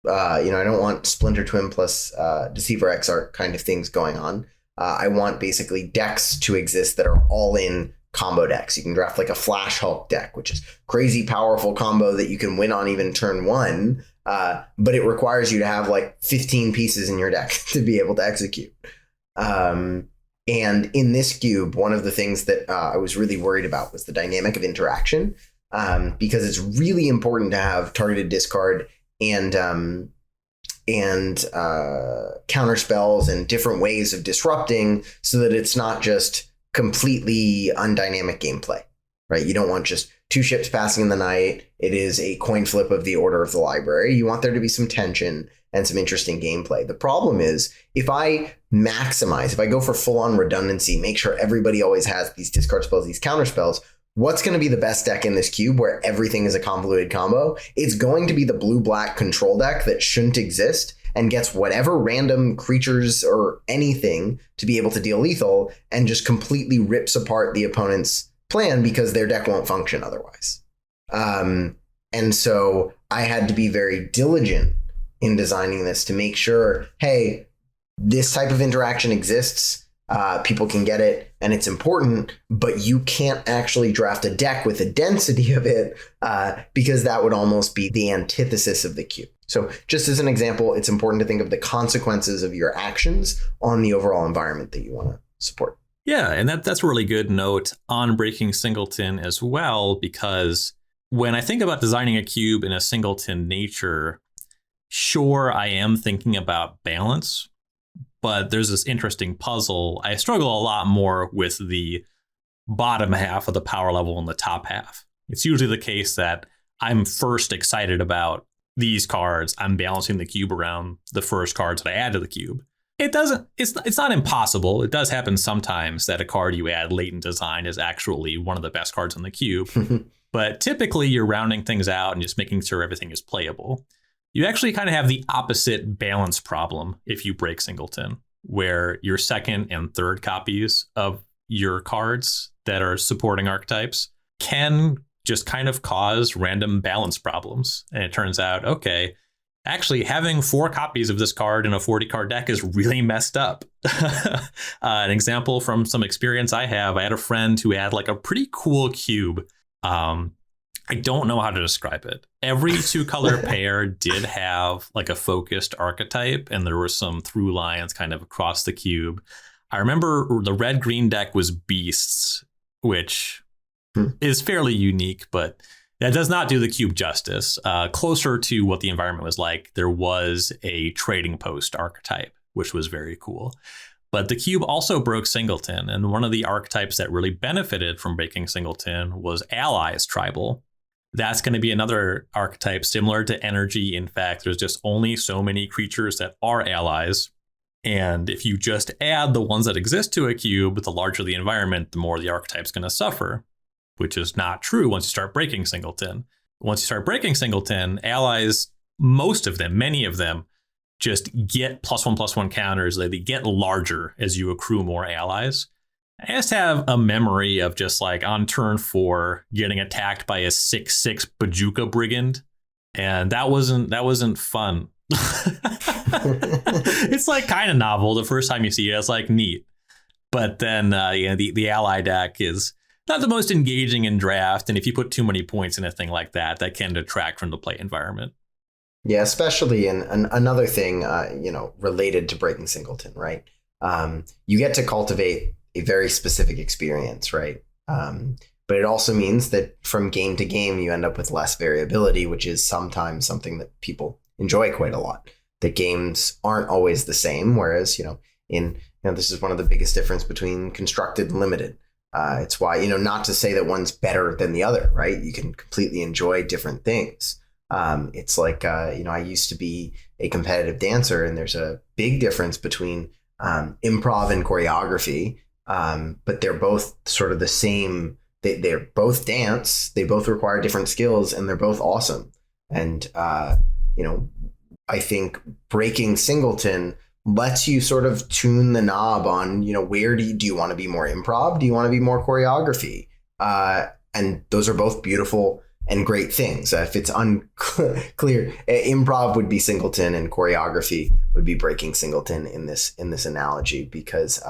I don't want Splinter Twin plus Deceiver Exarch kind of things going on. I want basically decks to exist that are all in combo decks. You can draft like a Flash Hulk deck, which is crazy powerful combo that you can win on even turn 1. But it requires you to have like 15 pieces in your deck to be able to execute. And in this cube, one of the things that I was really worried about was the dynamic of interaction, because it's really important to have targeted discard and counter spells and different ways of disrupting, so that it's not just completely undynamic gameplay, right? You don't want just 2 ships passing in the night. It is a coin flip of the order of the library. You want there to be some tension and some interesting gameplay. The problem is, if I go for full on redundancy, make sure everybody always has these discard spells, these counter spells, what's going to be the best deck in this cube where everything is a convoluted combo? It's going to be the blue-black control deck that shouldn't exist and gets whatever random creatures or anything to be able to deal lethal, and just completely rips apart the opponent's plan because their deck won't function otherwise. And so I had to be very diligent in designing this to make sure, hey, this type of interaction exists. People can get it and it's important, but you can't actually draft a deck with the density of it, because that would almost be the antithesis of the cube. So just as an example, it's important to think of the consequences of your actions on the overall environment that you want to support. Yeah, and that's a really good note on Breaking Singleton as well, because when I think about designing a cube in a Singleton nature, sure, I am thinking about balance, but there's this interesting puzzle. I struggle a lot more with the bottom half of the power level and the top half. It's usually the case that I'm first excited about these cards. I'm balancing the cube around the first cards that I add to the cube. It's not impossible. It does happen sometimes that a card you add late in design is actually one of the best cards on the cube. But typically you're rounding things out and just making sure everything is playable. You actually kind of have the opposite balance problem if you break Singleton, where your second and third copies of your cards that are supporting archetypes can just kind of cause random balance problems. And it turns out, okay, actually having 4 copies of this card in a 40 card deck is really messed up. An example from some experience I had a friend who had like a pretty cool cube. I don't know how to describe it. Every 2-color pair did have like a focused archetype, and there were some through lines kind of across the cube. I remember the red-green deck was Beasts, which is fairly unique, but that does not do the cube justice. Closer to what the environment was like, there was a trading post archetype, which was very cool. But the cube also broke Singleton, and one of the archetypes that really benefited from breaking Singleton was Allies Tribal. That's going to be another archetype similar to Energy. In fact, there's just only so many creatures that are allies. And if you just add the ones that exist to a cube, the larger the environment, the more the archetype's going to suffer, which is not true once you start breaking Singleton. Once you start breaking Singleton, allies, many of them, just get +1/+1 counters. They get larger as you accrue more allies. I just have a memory of just like on turn 4 getting attacked by a 6/6 Bajuka Brigand, and that wasn't fun. It's like kind of novel the first time you see it. It's like neat, but then the ally deck is not the most engaging in draft, and if you put too many points in a thing like that, that can detract from the play environment. Yeah, especially in another thing, related to breaking Singleton, right? You get to cultivate a very specific experience, right? But it also means that from game to game, you end up with less variability, which is sometimes something that people enjoy quite a lot. That games aren't always the same, whereas, this is one of the biggest difference between constructed and limited. It's why, not to say that one's better than the other, right? You can completely enjoy different things. It's like, I used to be a competitive dancer, and there's a big difference between improv and choreography, but they're both sort of the same. They're both dance. They both require different skills, and they're both awesome. And, I think breaking Singleton lets you sort of tune the knob on, where do you want to be more improv? Do you want to be more choreography? And those are both beautiful and great things. If it's unclear, improv would be Singleton and choreography would be breaking Singleton in this analogy, because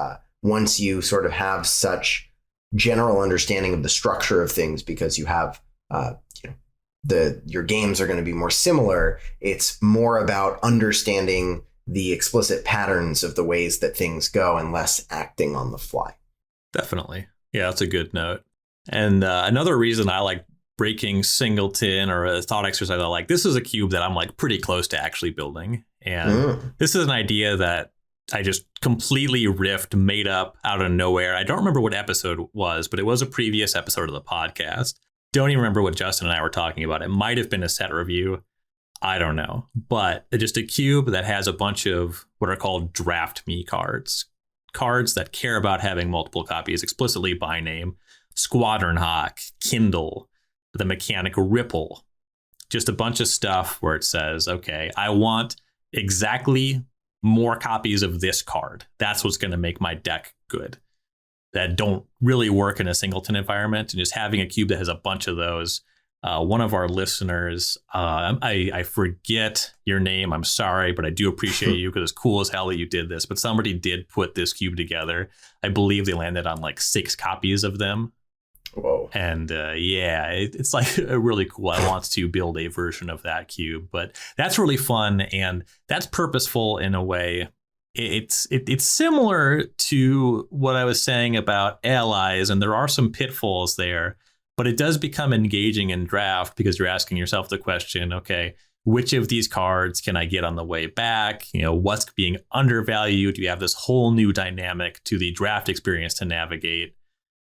once you sort of have such general understanding of the structure of things, because you have your games are going to be more similar, it's more about understanding the explicit patterns of the ways that things go and less acting on the fly. Definitely. Yeah, that's a good note. And another reason I like breaking Singleton, or a thought exercise I like, this is a cube that I'm like pretty close to actually building. And this is an idea that I just completely riffed, made up out of nowhere. I don't remember what episode it was, but it was a previous episode of the podcast. Don't even remember what Justin and I were talking about. It might have been a set review. I don't know. But just a cube that has a bunch of what are called draft me cards. Cards that care about having multiple copies explicitly by name. Squadron Hawk, Kindle, the mechanic Ripple. Just a bunch of stuff where it says, okay, I want exactly more copies of this card. That's what's going to make my deck good. That don't really work in a Singleton environment. And just having a cube that has a bunch of those. One of our listeners, I forget your name. I'm sorry, but I do appreciate you, because it's cool as hell that you did this. But somebody did put this cube together. I believe they landed on like 6 copies of them. Whoa. And it's like really cool. I want to build a version of that cube, but that's really fun. And that's purposeful in a way. It's similar to what I was saying about allies, and there are some pitfalls there, but it does become engaging in draft, because you're asking yourself the question, okay, which of these cards can I get on the way back? What's being undervalued? You have this whole new dynamic to the draft experience to navigate,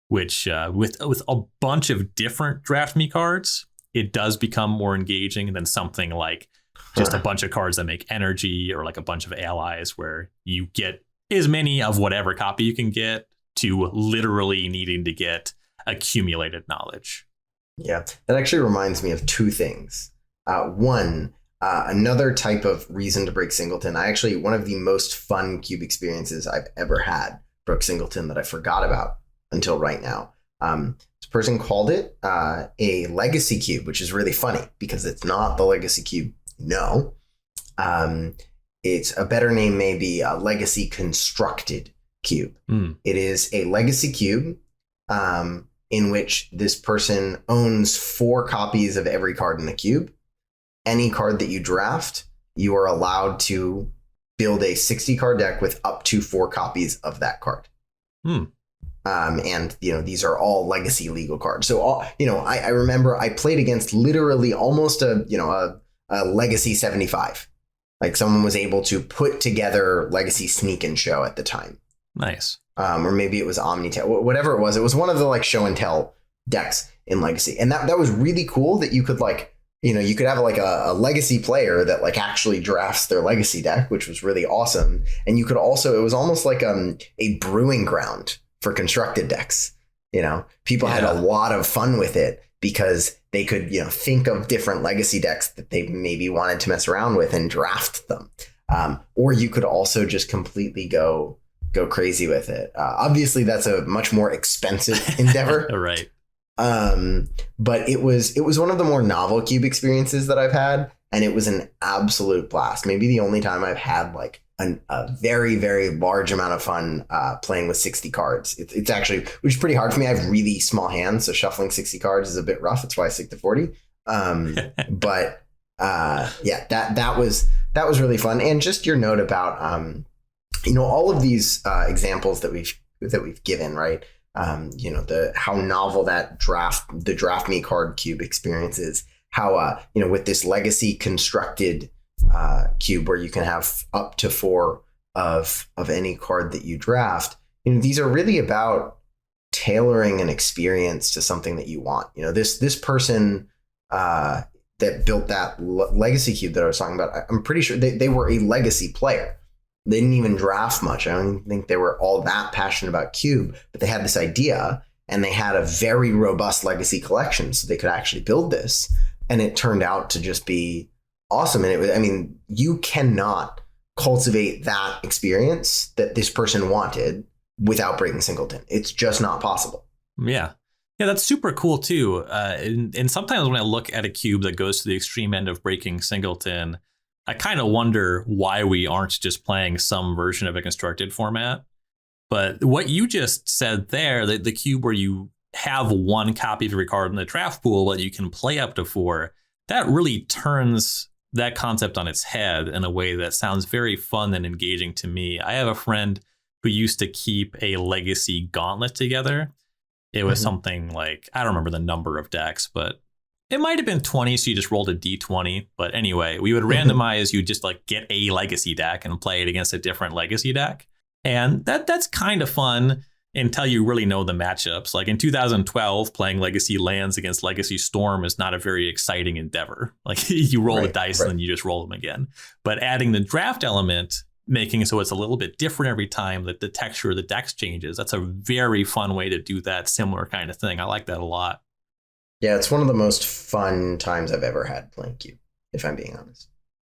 which with a bunch of different draft me cards, it does become more engaging than something like just a bunch of cards that make energy, or like a bunch of allies where you get as many of whatever copy you can get to literally needing to get accumulated knowledge. Yeah, that actually reminds me of 2 things. One, another type of reason to break Singleton. One of the most fun cube experiences I've ever had broke Singleton that I forgot about until right now. This person called it a legacy cube, which is really funny because it's not the legacy cube. No, it's a better name, maybe a legacy constructed cube. It is a legacy cube in which this person owns 4 copies of every card in the cube. Any card that you draft, you are allowed to build a 60 card deck with up to 4 copies of that card. And these are all legacy legal cards. So I remember I played against literally almost a legacy 75. Like someone was able to put together legacy sneak and show at the time. Nice. Or maybe it was Omnitel, whatever it was. It was one of the like show and tell decks in legacy. And that was really cool that you could you could have like a legacy player that like actually drafts their legacy deck, which was really awesome. And you could also, it was almost like a brewing ground for constructed decks. People had a lot of fun with it because they could, think of different legacy decks that they maybe wanted to mess around with and draft them. Or you could also just completely go crazy with it. Obviously, that's a much more expensive endeavor. Right. But it was one of the more novel cube experiences that I've had, and it was an absolute blast. Maybe the only time I've had like a very, very large amount of fun playing with 60 cards. It's actually, which is pretty hard for me. I have really small hands, so shuffling 60 cards is a bit rough. That's why I stick to 40. But that was really fun. And just your note about all of these examples that we've given, right? How novel that the Draft Me card cube experience is. How with this legacy constructed cube where you can have up to 4 of any card that you draft. These are really about tailoring an experience to something that you want. This person that built that legacy cube that I was talking about, I'm pretty sure they were a legacy player. They didn't even draft much. I don't think they were all that passionate about cube, but they had this idea and they had a very robust legacy collection, so they could actually build this. And it turned out to just be awesome. And you cannot cultivate that experience that this person wanted without breaking Singleton. It's just not possible. Yeah, that's super cool too. And sometimes when I look at a cube that goes to the extreme end of breaking Singleton, I kind of wonder why we aren't just playing some version of a constructed format. But what you just said there, the cube where you have 1 copy of every card in the draft pool that you can play up to 4, that really turns that concept on its head in a way that sounds very fun and engaging to me. I have a friend who used to keep a legacy gauntlet together. It was something like, I don't remember the number of decks, but it might have been 20, so you just rolled a d20. But anyway, we would randomize, you just like get a legacy deck and play it against a different legacy deck. And that's kind of fun until you really know the matchups. Like in 2012, playing Legacy Lands against Legacy Storm is not a very exciting endeavor. Like you roll the dice and then you just roll them again. But adding the draft element, making it so it's a little bit different every time that the texture of the decks changes, that's a very fun way to do that similar kind of thing. I like that a lot. Yeah, it's one of the most fun times I've ever had playing Cube, if I'm being honest.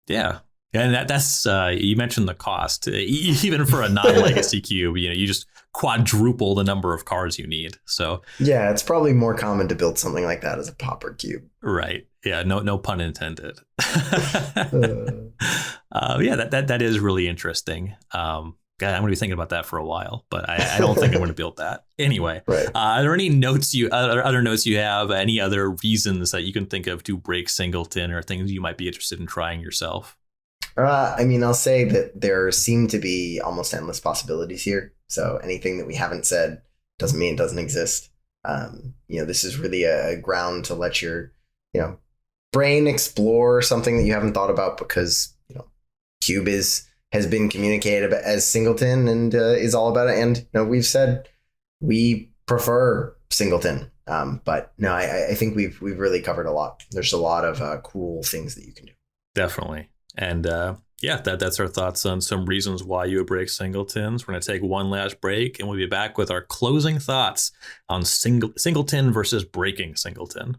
Yeah. And that's you mentioned the cost. Even for a non-legacy cube, you just quadruple the number of cards you need. So yeah, it's probably more common to build something like that as a pauper cube. Right. Yeah. No pun intended. Yeah, that is really interesting. God, I'm going to be thinking about that for a while, but I don't think I'm going to build that anyway. Right. Are there any other notes you have? Any other reasons that you can think of to break Singleton, or things you might be interested in trying yourself? I'll say that there seem to be almost endless possibilities here. So anything that we haven't said doesn't mean it doesn't exist. This is really a ground to let your, brain explore something that you haven't thought about, because, Cube has been communicated as Singleton and is all about it. And, we've said we prefer Singleton. But no, I think we've really covered a lot. There's a lot of cool things that you can do. Definitely. And that's our thoughts on some reasons why you would break Singletons. We're going to take one last break, and we'll be back with our closing thoughts on Singleton versus breaking Singleton.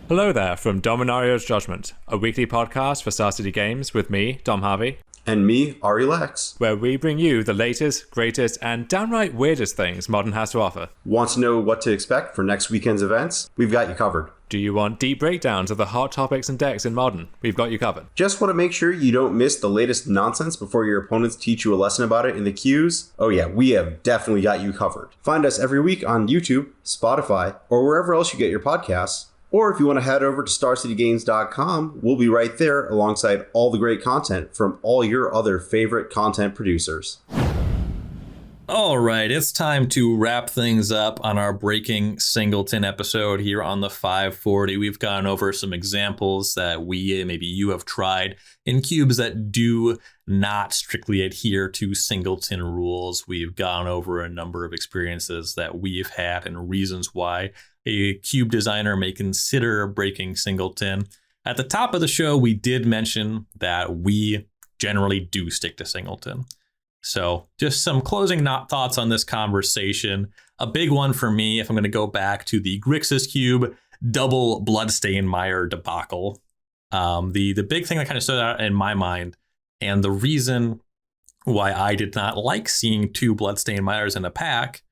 Hello there from Dominario's Judgment, a weekly podcast for Star City Games with me, Dom Harvey. And me, Ari Lex. Where we bring you the latest, greatest, and downright weirdest things Modern has to offer. Want to know what to expect for next weekend's events? We've got you covered. Do you want deep breakdowns of the hot topics and decks in Modern? We've got you covered. Just want to make sure you don't miss the latest nonsense before your opponents teach you a lesson about it in the queues? Oh yeah, we have definitely got you covered. Find us every week on YouTube, Spotify, or wherever else you get your podcasts. Or if you want to head over to StarCityGames.com, we'll be right there alongside all the great content from all your other favorite content producers. All right, it's time to wrap things up on our Breaking Singleton episode here on the 540. We've gone over some examples that maybe you have tried in cubes that do not strictly adhere to Singleton rules. We've gone over a number of experiences that we've had and reasons why a cube designer may consider breaking Singleton. At the top of the show, we did mention that we generally do stick to Singleton. So just some closing thoughts on this conversation. A big one for me, if I'm going to go back to the Grixis Cube double Bloodstained Mire debacle. The big thing that kind of stood out in my mind, and the reason why I did not like seeing 2 Bloodstained Mires in a pack,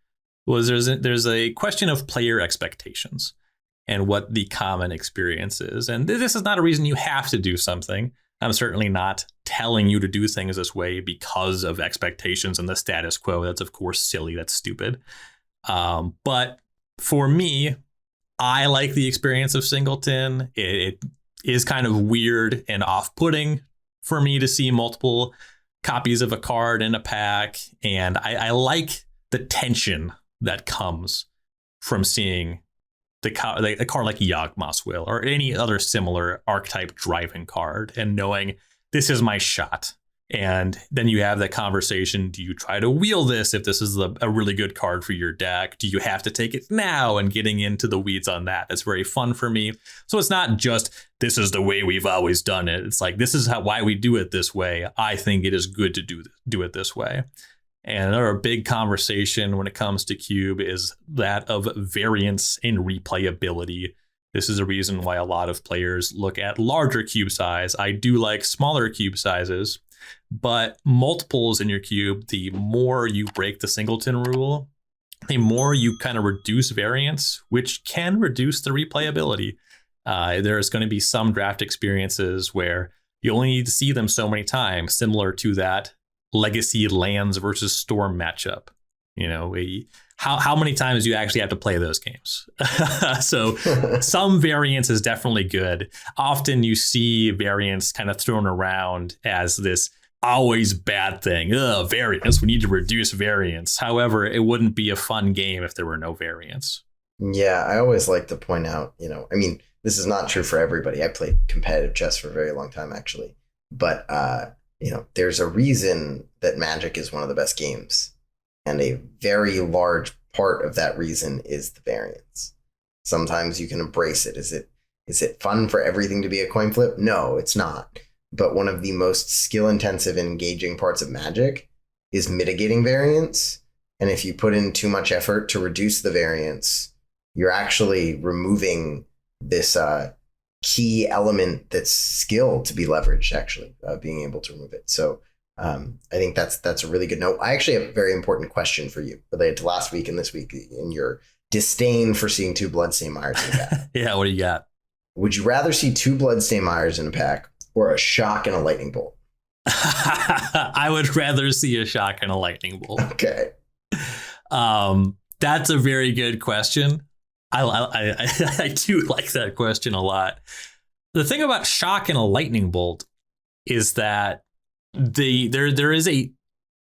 was there's a question of player expectations and what the common experience is. And this is not a reason you have to do something. I'm certainly not telling you to do things this way because of expectations and the status quo. That's, of course, silly. That's stupid. But for me, I like the experience of Singleton. It is kind of weird and off-putting for me to see multiple copies of a card in a pack. And I like the tension that comes from seeing a card like Yawgmoth's Will or any other similar archetype driving card and knowing this is my shot. And then you have that conversation. Do you try to wheel this if this is a really good card for your deck? Do you have to take it now? And getting into the weeds on that. That's very fun for me. So it's not just this is the way we've always done it. It's like this is why we do it this way. I think it is good to do it this way. And another big conversation when it comes to Cube is that of variance and replayability. This is a reason why a lot of players look at larger cube size. I do like smaller cube sizes, but multiples in your cube, the more you break the Singleton rule, the more you kind of reduce variance, which can reduce the replayability. There's going to be some draft experiences where you only need to see them so many times, similar to that Legacy Lands versus Storm matchup. You know, how many times do you actually have to play those games? So some variance is definitely good. Often you see variance kind of thrown around as this always bad thing. Variance, we need to reduce variance. However, it wouldn't be a fun game if there were no variance. Yeah, I always like to point out, I mean, this is not true for everybody. I played competitive chess for a very long time, actually. But, there's a reason that Magic is one of the best games. And a very large part of that reason is the variance. Sometimes you can embrace it. Is it fun for everything to be a coin flip? No, it's not. But one of the most skill-intensive and engaging parts of Magic is mitigating variance. And if you put in too much effort to reduce the variance, you're actually removing this key element that's skill to be leveraged, actually, being able to remove it. So I think that's a really good note. I actually have a very important question for you related to last week and this week in your disdain for seeing 2 Bloodstained Mires in a pack. Yeah, what do you got? Would you rather see 2 Bloodstained Mires in a pack or a Shock and a Lightning Bolt? I would rather see a Shock and a Lightning Bolt. Okay. That's a very good question. I do like that question a lot. The thing about Shock and a Lightning Bolt is that there's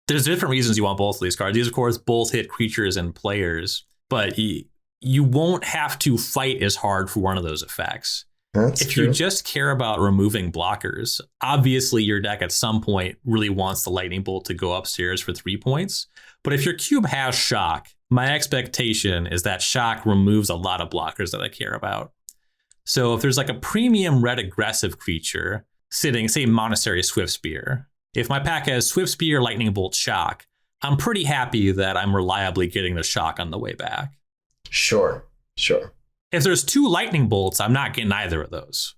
different reasons you want both of these cards. These, of course, both hit creatures and players, but you won't have to fight as hard for one of those effects. That's if true. you just care about removing blockers, obviously your deck at some point really wants the Lightning Bolt to go upstairs for 3 points. But if your cube has Shock, my expectation is that Shock removes a lot of blockers that I care about. So if there's like a premium red aggressive creature sitting, say, Monastery Swiftspear, if my pack has Swiftspear, Lightning Bolt, Shock, I'm pretty happy that I'm reliably getting the Shock on the way back. Sure. If there's 2 Lightning Bolts, I'm not getting either of those.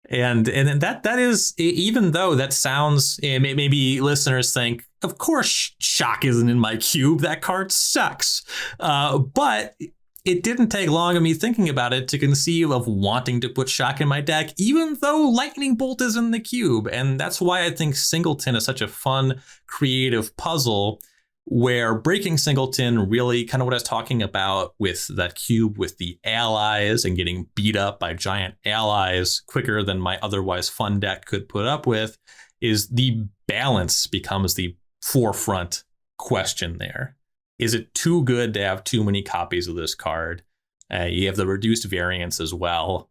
And that is, even though that sounds, maybe listeners think, of course Shock isn't in my cube, that card sucks. But it didn't take long of me thinking about it to conceive of wanting to put Shock in my deck, even though Lightning Bolt is in the cube. And that's why I think Singleton is such a fun, creative puzzle, where breaking Singleton really kind of what I was talking about with that cube with the allies and getting beat up by giant allies quicker than my otherwise fun deck could put up with, is the balance becomes the forefront question there. Is it too good to have too many copies of this card? You have the reduced variance as well.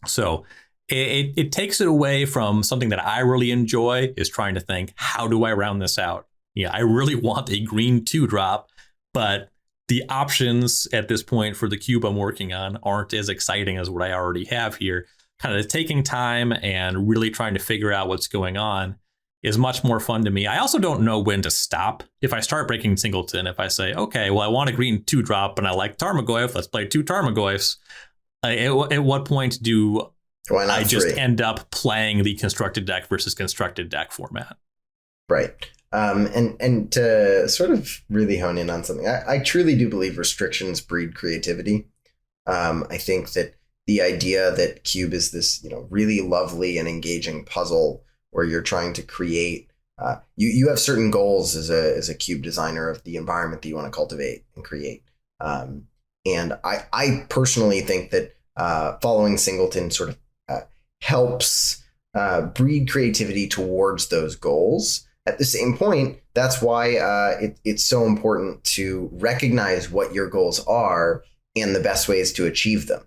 So it takes it away from something that I really enjoy, is trying to think, how do I round this out? Yeah, I really want a green 2-drop, but the options at this point for the cube I'm working on aren't as exciting as what I already have here. Kind of taking time and really trying to figure out what's going on is much more fun to me. I also don't know when to stop. If I start breaking Singleton, if I say, okay, well, I want a green 2-drop and I like Tarmogoyf, let's play 2 Tarmogoyfs. At what point do I just end up playing the constructed deck versus constructed deck format? Right. And to sort of really hone in on something, I truly do believe restrictions breed creativity. I think that the idea that Cube is this, really lovely and engaging puzzle where you're trying to create, you have certain goals as a Cube designer of the environment that you want to cultivate and create. And I personally think that following Singleton sort of helps breed creativity towards those goals. at the same point, that's why it's so important to recognize what your goals are and the best ways to achieve them.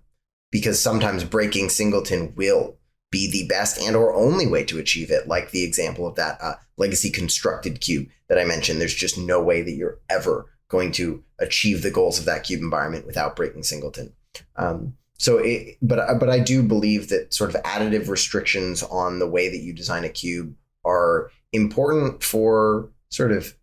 Because sometimes breaking Singleton will be the best and or only way to achieve it. Like the example of that legacy constructed cube that I mentioned. There's just no way that you're ever going to achieve the goals of that cube environment without breaking Singleton. But I do believe that sort of additive restrictions on the way that you design a cube are important for sort of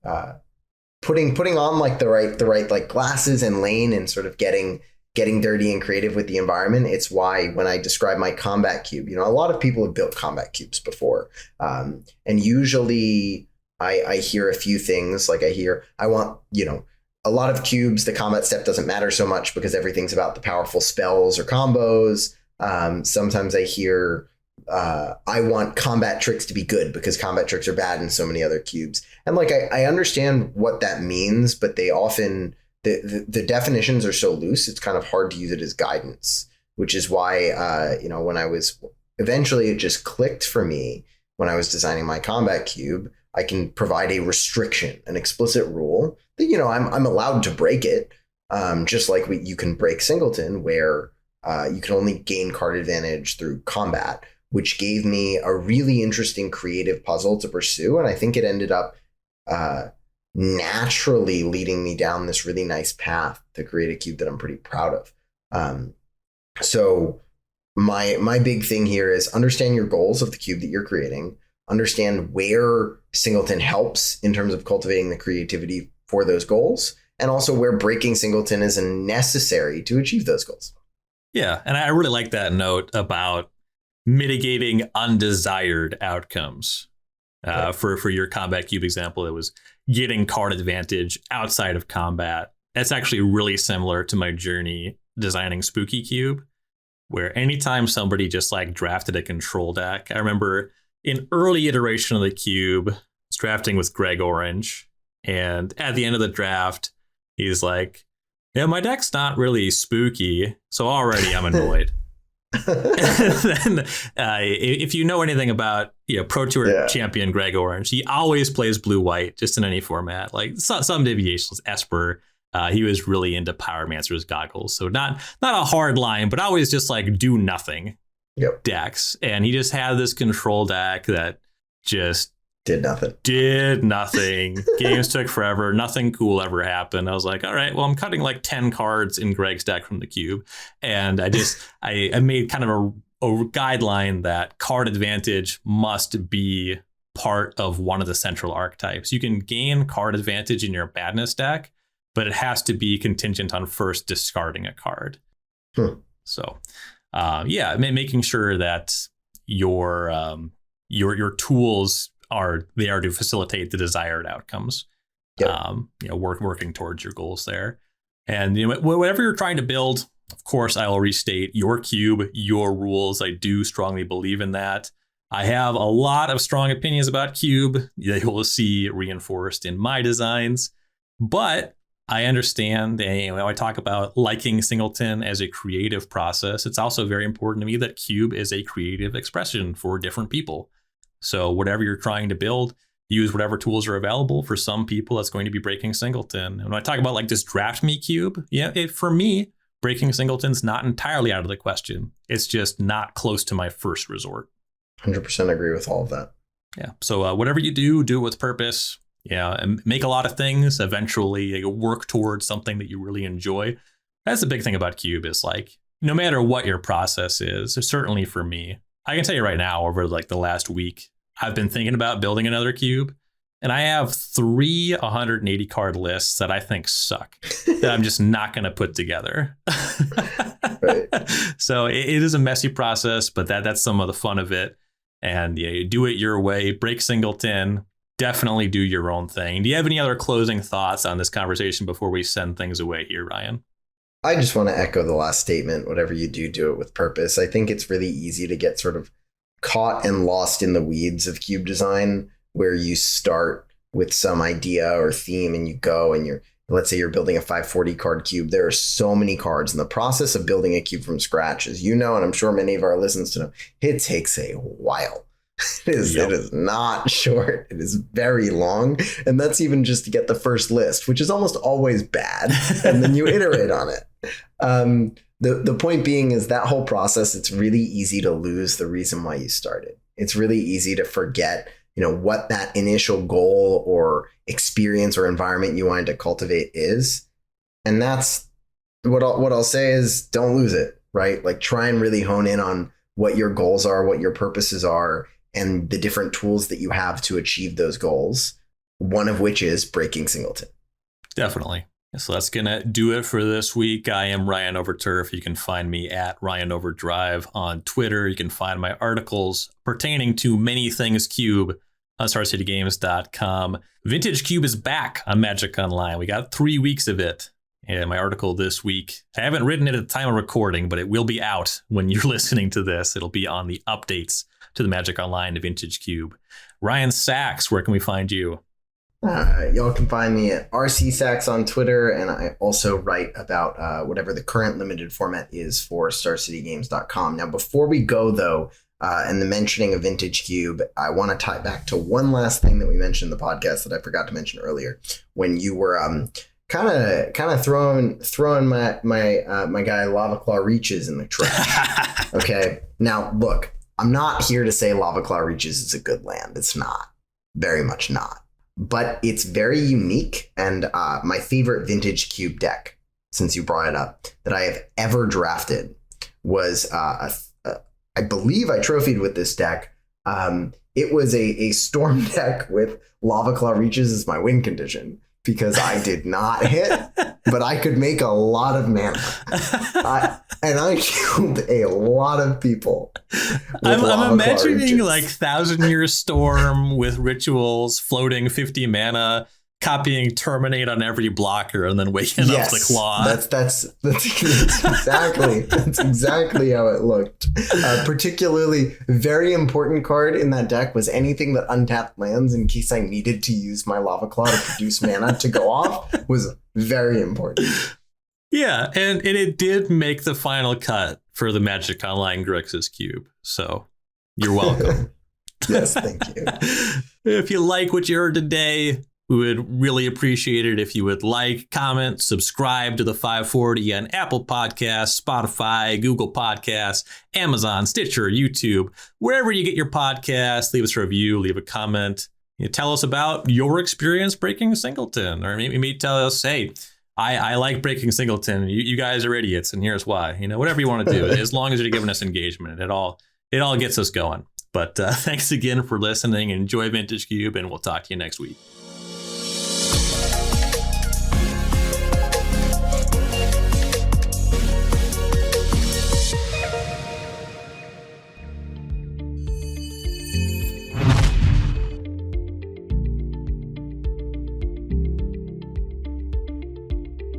putting on like the right like glasses and lane and sort of getting dirty and creative with the environment. It's why when I describe my combat cube, a lot of people have built combat cubes before. And usually I hear a few things. Like I want, a lot of cubes, the combat step doesn't matter so much because everything's about the powerful spells or combos. Sometimes I hear I want combat tricks to be good because combat tricks are bad in so many other cubes. And like I understand what that means, but they often the definitions are so loose, it's kind of hard to use it as guidance, which is why when I was eventually it just clicked for me when I was designing my combat cube. I can provide a restriction, an explicit rule that, I'm allowed to break it. Just like you can break Singleton, where you can only gain card advantage through combat, which gave me a really interesting creative puzzle to pursue. And I think it ended up naturally leading me down this really nice path to create a cube that I'm pretty proud of. So my big thing here is understand your goals of the cube that you're creating. Understand where Singleton helps in terms of cultivating the creativity for those goals, and also where breaking Singleton is necessary to achieve those goals. Yeah, and I really like that note about mitigating undesired outcomes. For your combat cube example, it was getting card advantage outside of combat. That's actually really similar to my journey designing Spooky Cube, where anytime somebody just like drafted a control deck, I remember in early iteration of the cube, I was drafting with Greg Orange, and at the end of the draft, he's like, "Yeah, my deck's not really spooky, so already I'm annoyed." And then, if you know anything about Pro Tour champion Greg Orange, he always plays blue-white just in any format. Like some deviations, Esper. He was really into Pyromancer's Goggles, so not a hard line, but always just like do nothing. Decks, and he just had this control deck that just did nothing. Games took forever. Nothing cool ever happened. I was like, all right, well, I'm cutting like 10 cards in Greg's deck from the cube, and I made kind of a guideline that card advantage must be part of one of the central archetypes. You can gain card advantage in your badness deck, but it has to be contingent on first discarding a card. So making sure that your tools are to facilitate the desired outcomes. Working towards your goals there. And whatever you're trying to build, of course, I will restate your cube, your rules. I do strongly believe in that. I have a lot of strong opinions about cube that you will see reinforced in my designs, but I understand, and when I talk about liking Singleton as a creative process, it's also very important to me that cube is a creative expression for different people. So whatever you're trying to build, use whatever tools are available. For some people, that's going to be breaking Singleton. And when I talk about like this draft me cube, for me, breaking Singleton's not entirely out of the question. It's just not close to my first resort. 100% agree with all of that. Yeah. So whatever you do it with purpose. Yeah, and make a lot of things, eventually work towards something that you really enjoy. That's the big thing about cube is like, no matter what your process is, certainly for me, I can tell you right now over like the last week, I've been thinking about building another cube, and I have 3 180 card lists that I think suck that I'm just not going to put together. Right. So it is a messy process, but that's some of the fun of it. And you do it your way, break Singleton. Definitely do your own thing. Do you have any other closing thoughts on this conversation before we send things away here, Ryan? I just want to echo the last statement. Whatever you do it with purpose. I think it's really easy to get sort of caught and lost in the weeds of cube design, where you start with some idea or theme and you go and let's say you're building a 540 card cube. There are so many cards, and the process of building a cube from scratch, as you know, and I'm sure many of our listeners know, it takes a while. It is not short. It is very long. And that's even just to get the first list, which is almost always bad. And then you iterate on it. The point being is that whole process, it's really easy to lose the reason why you started. It's really easy to forget, what that initial goal or experience or environment you wanted to cultivate is. And that's what I'll say is don't lose it, right? Like try and really hone in on what your goals are, what your purposes are, and the different tools that you have to achieve those goals, one of which is breaking Singleton. Definitely. So that's going to do it for this week. I am Ryan Overturf. You can find me at Ryan Overdrive on Twitter. You can find my articles pertaining to many things Cube on StarCityGames.com. Vintage Cube is back on Magic Online. We got 3 weeks of it. And my article this week, I haven't written it at the time of recording, but it will be out when you're listening to this. It'll be on the updates to the Magic Online Vintage Cube. Ryan Saxe, where can we find you? Y'all can find me at RC Saxe on Twitter, and I also write about whatever the current limited format is for StarCityGames.com. Now, before we go, though, and the mentioning of Vintage Cube, I want to tie back to one last thing that we mentioned in the podcast that I forgot to mention earlier when you were kind of throwing my guy Lava Claw Reaches in the trash. Okay, now look, I'm not here to say Lava Claw Reaches is a good land. It's not, very much not. But it's very unique, and my favorite Vintage Cube deck, since you brought it up, that I have ever drafted was, I believe I trophied with this deck. It was a Storm deck with Lava Claw Reaches as my win condition, because I did not hit, but I could make a lot of mana. And I killed a lot of people. I'm imagining like 1,000-Year Storm with rituals, floating 50 mana, copying Terminate on every blocker, and then waking up the claw. That's exactly how it looked. Particularly very important card in that deck was anything that untapped lands in case I needed to use my Lava Claw to produce mana to go off was very important. Yeah, and it did make the final cut for the Magic Online Grixis Cube. So you're welcome. Yes, thank you. If you like what you heard today, we would really appreciate it if you would like, comment, subscribe to the 540 on Apple Podcasts, Spotify, Google Podcasts, Amazon, Stitcher, YouTube, wherever you get your podcasts. Leave us a review, leave a comment. Tell us about your experience breaking Singleton, or maybe tell us, hey, I like breaking Singleton. You guys are idiots, and here's why. Whatever you want to do, as long as you're giving us engagement, it all gets us going. But thanks again for listening. Enjoy Vintage Cube, and we'll talk to you next week.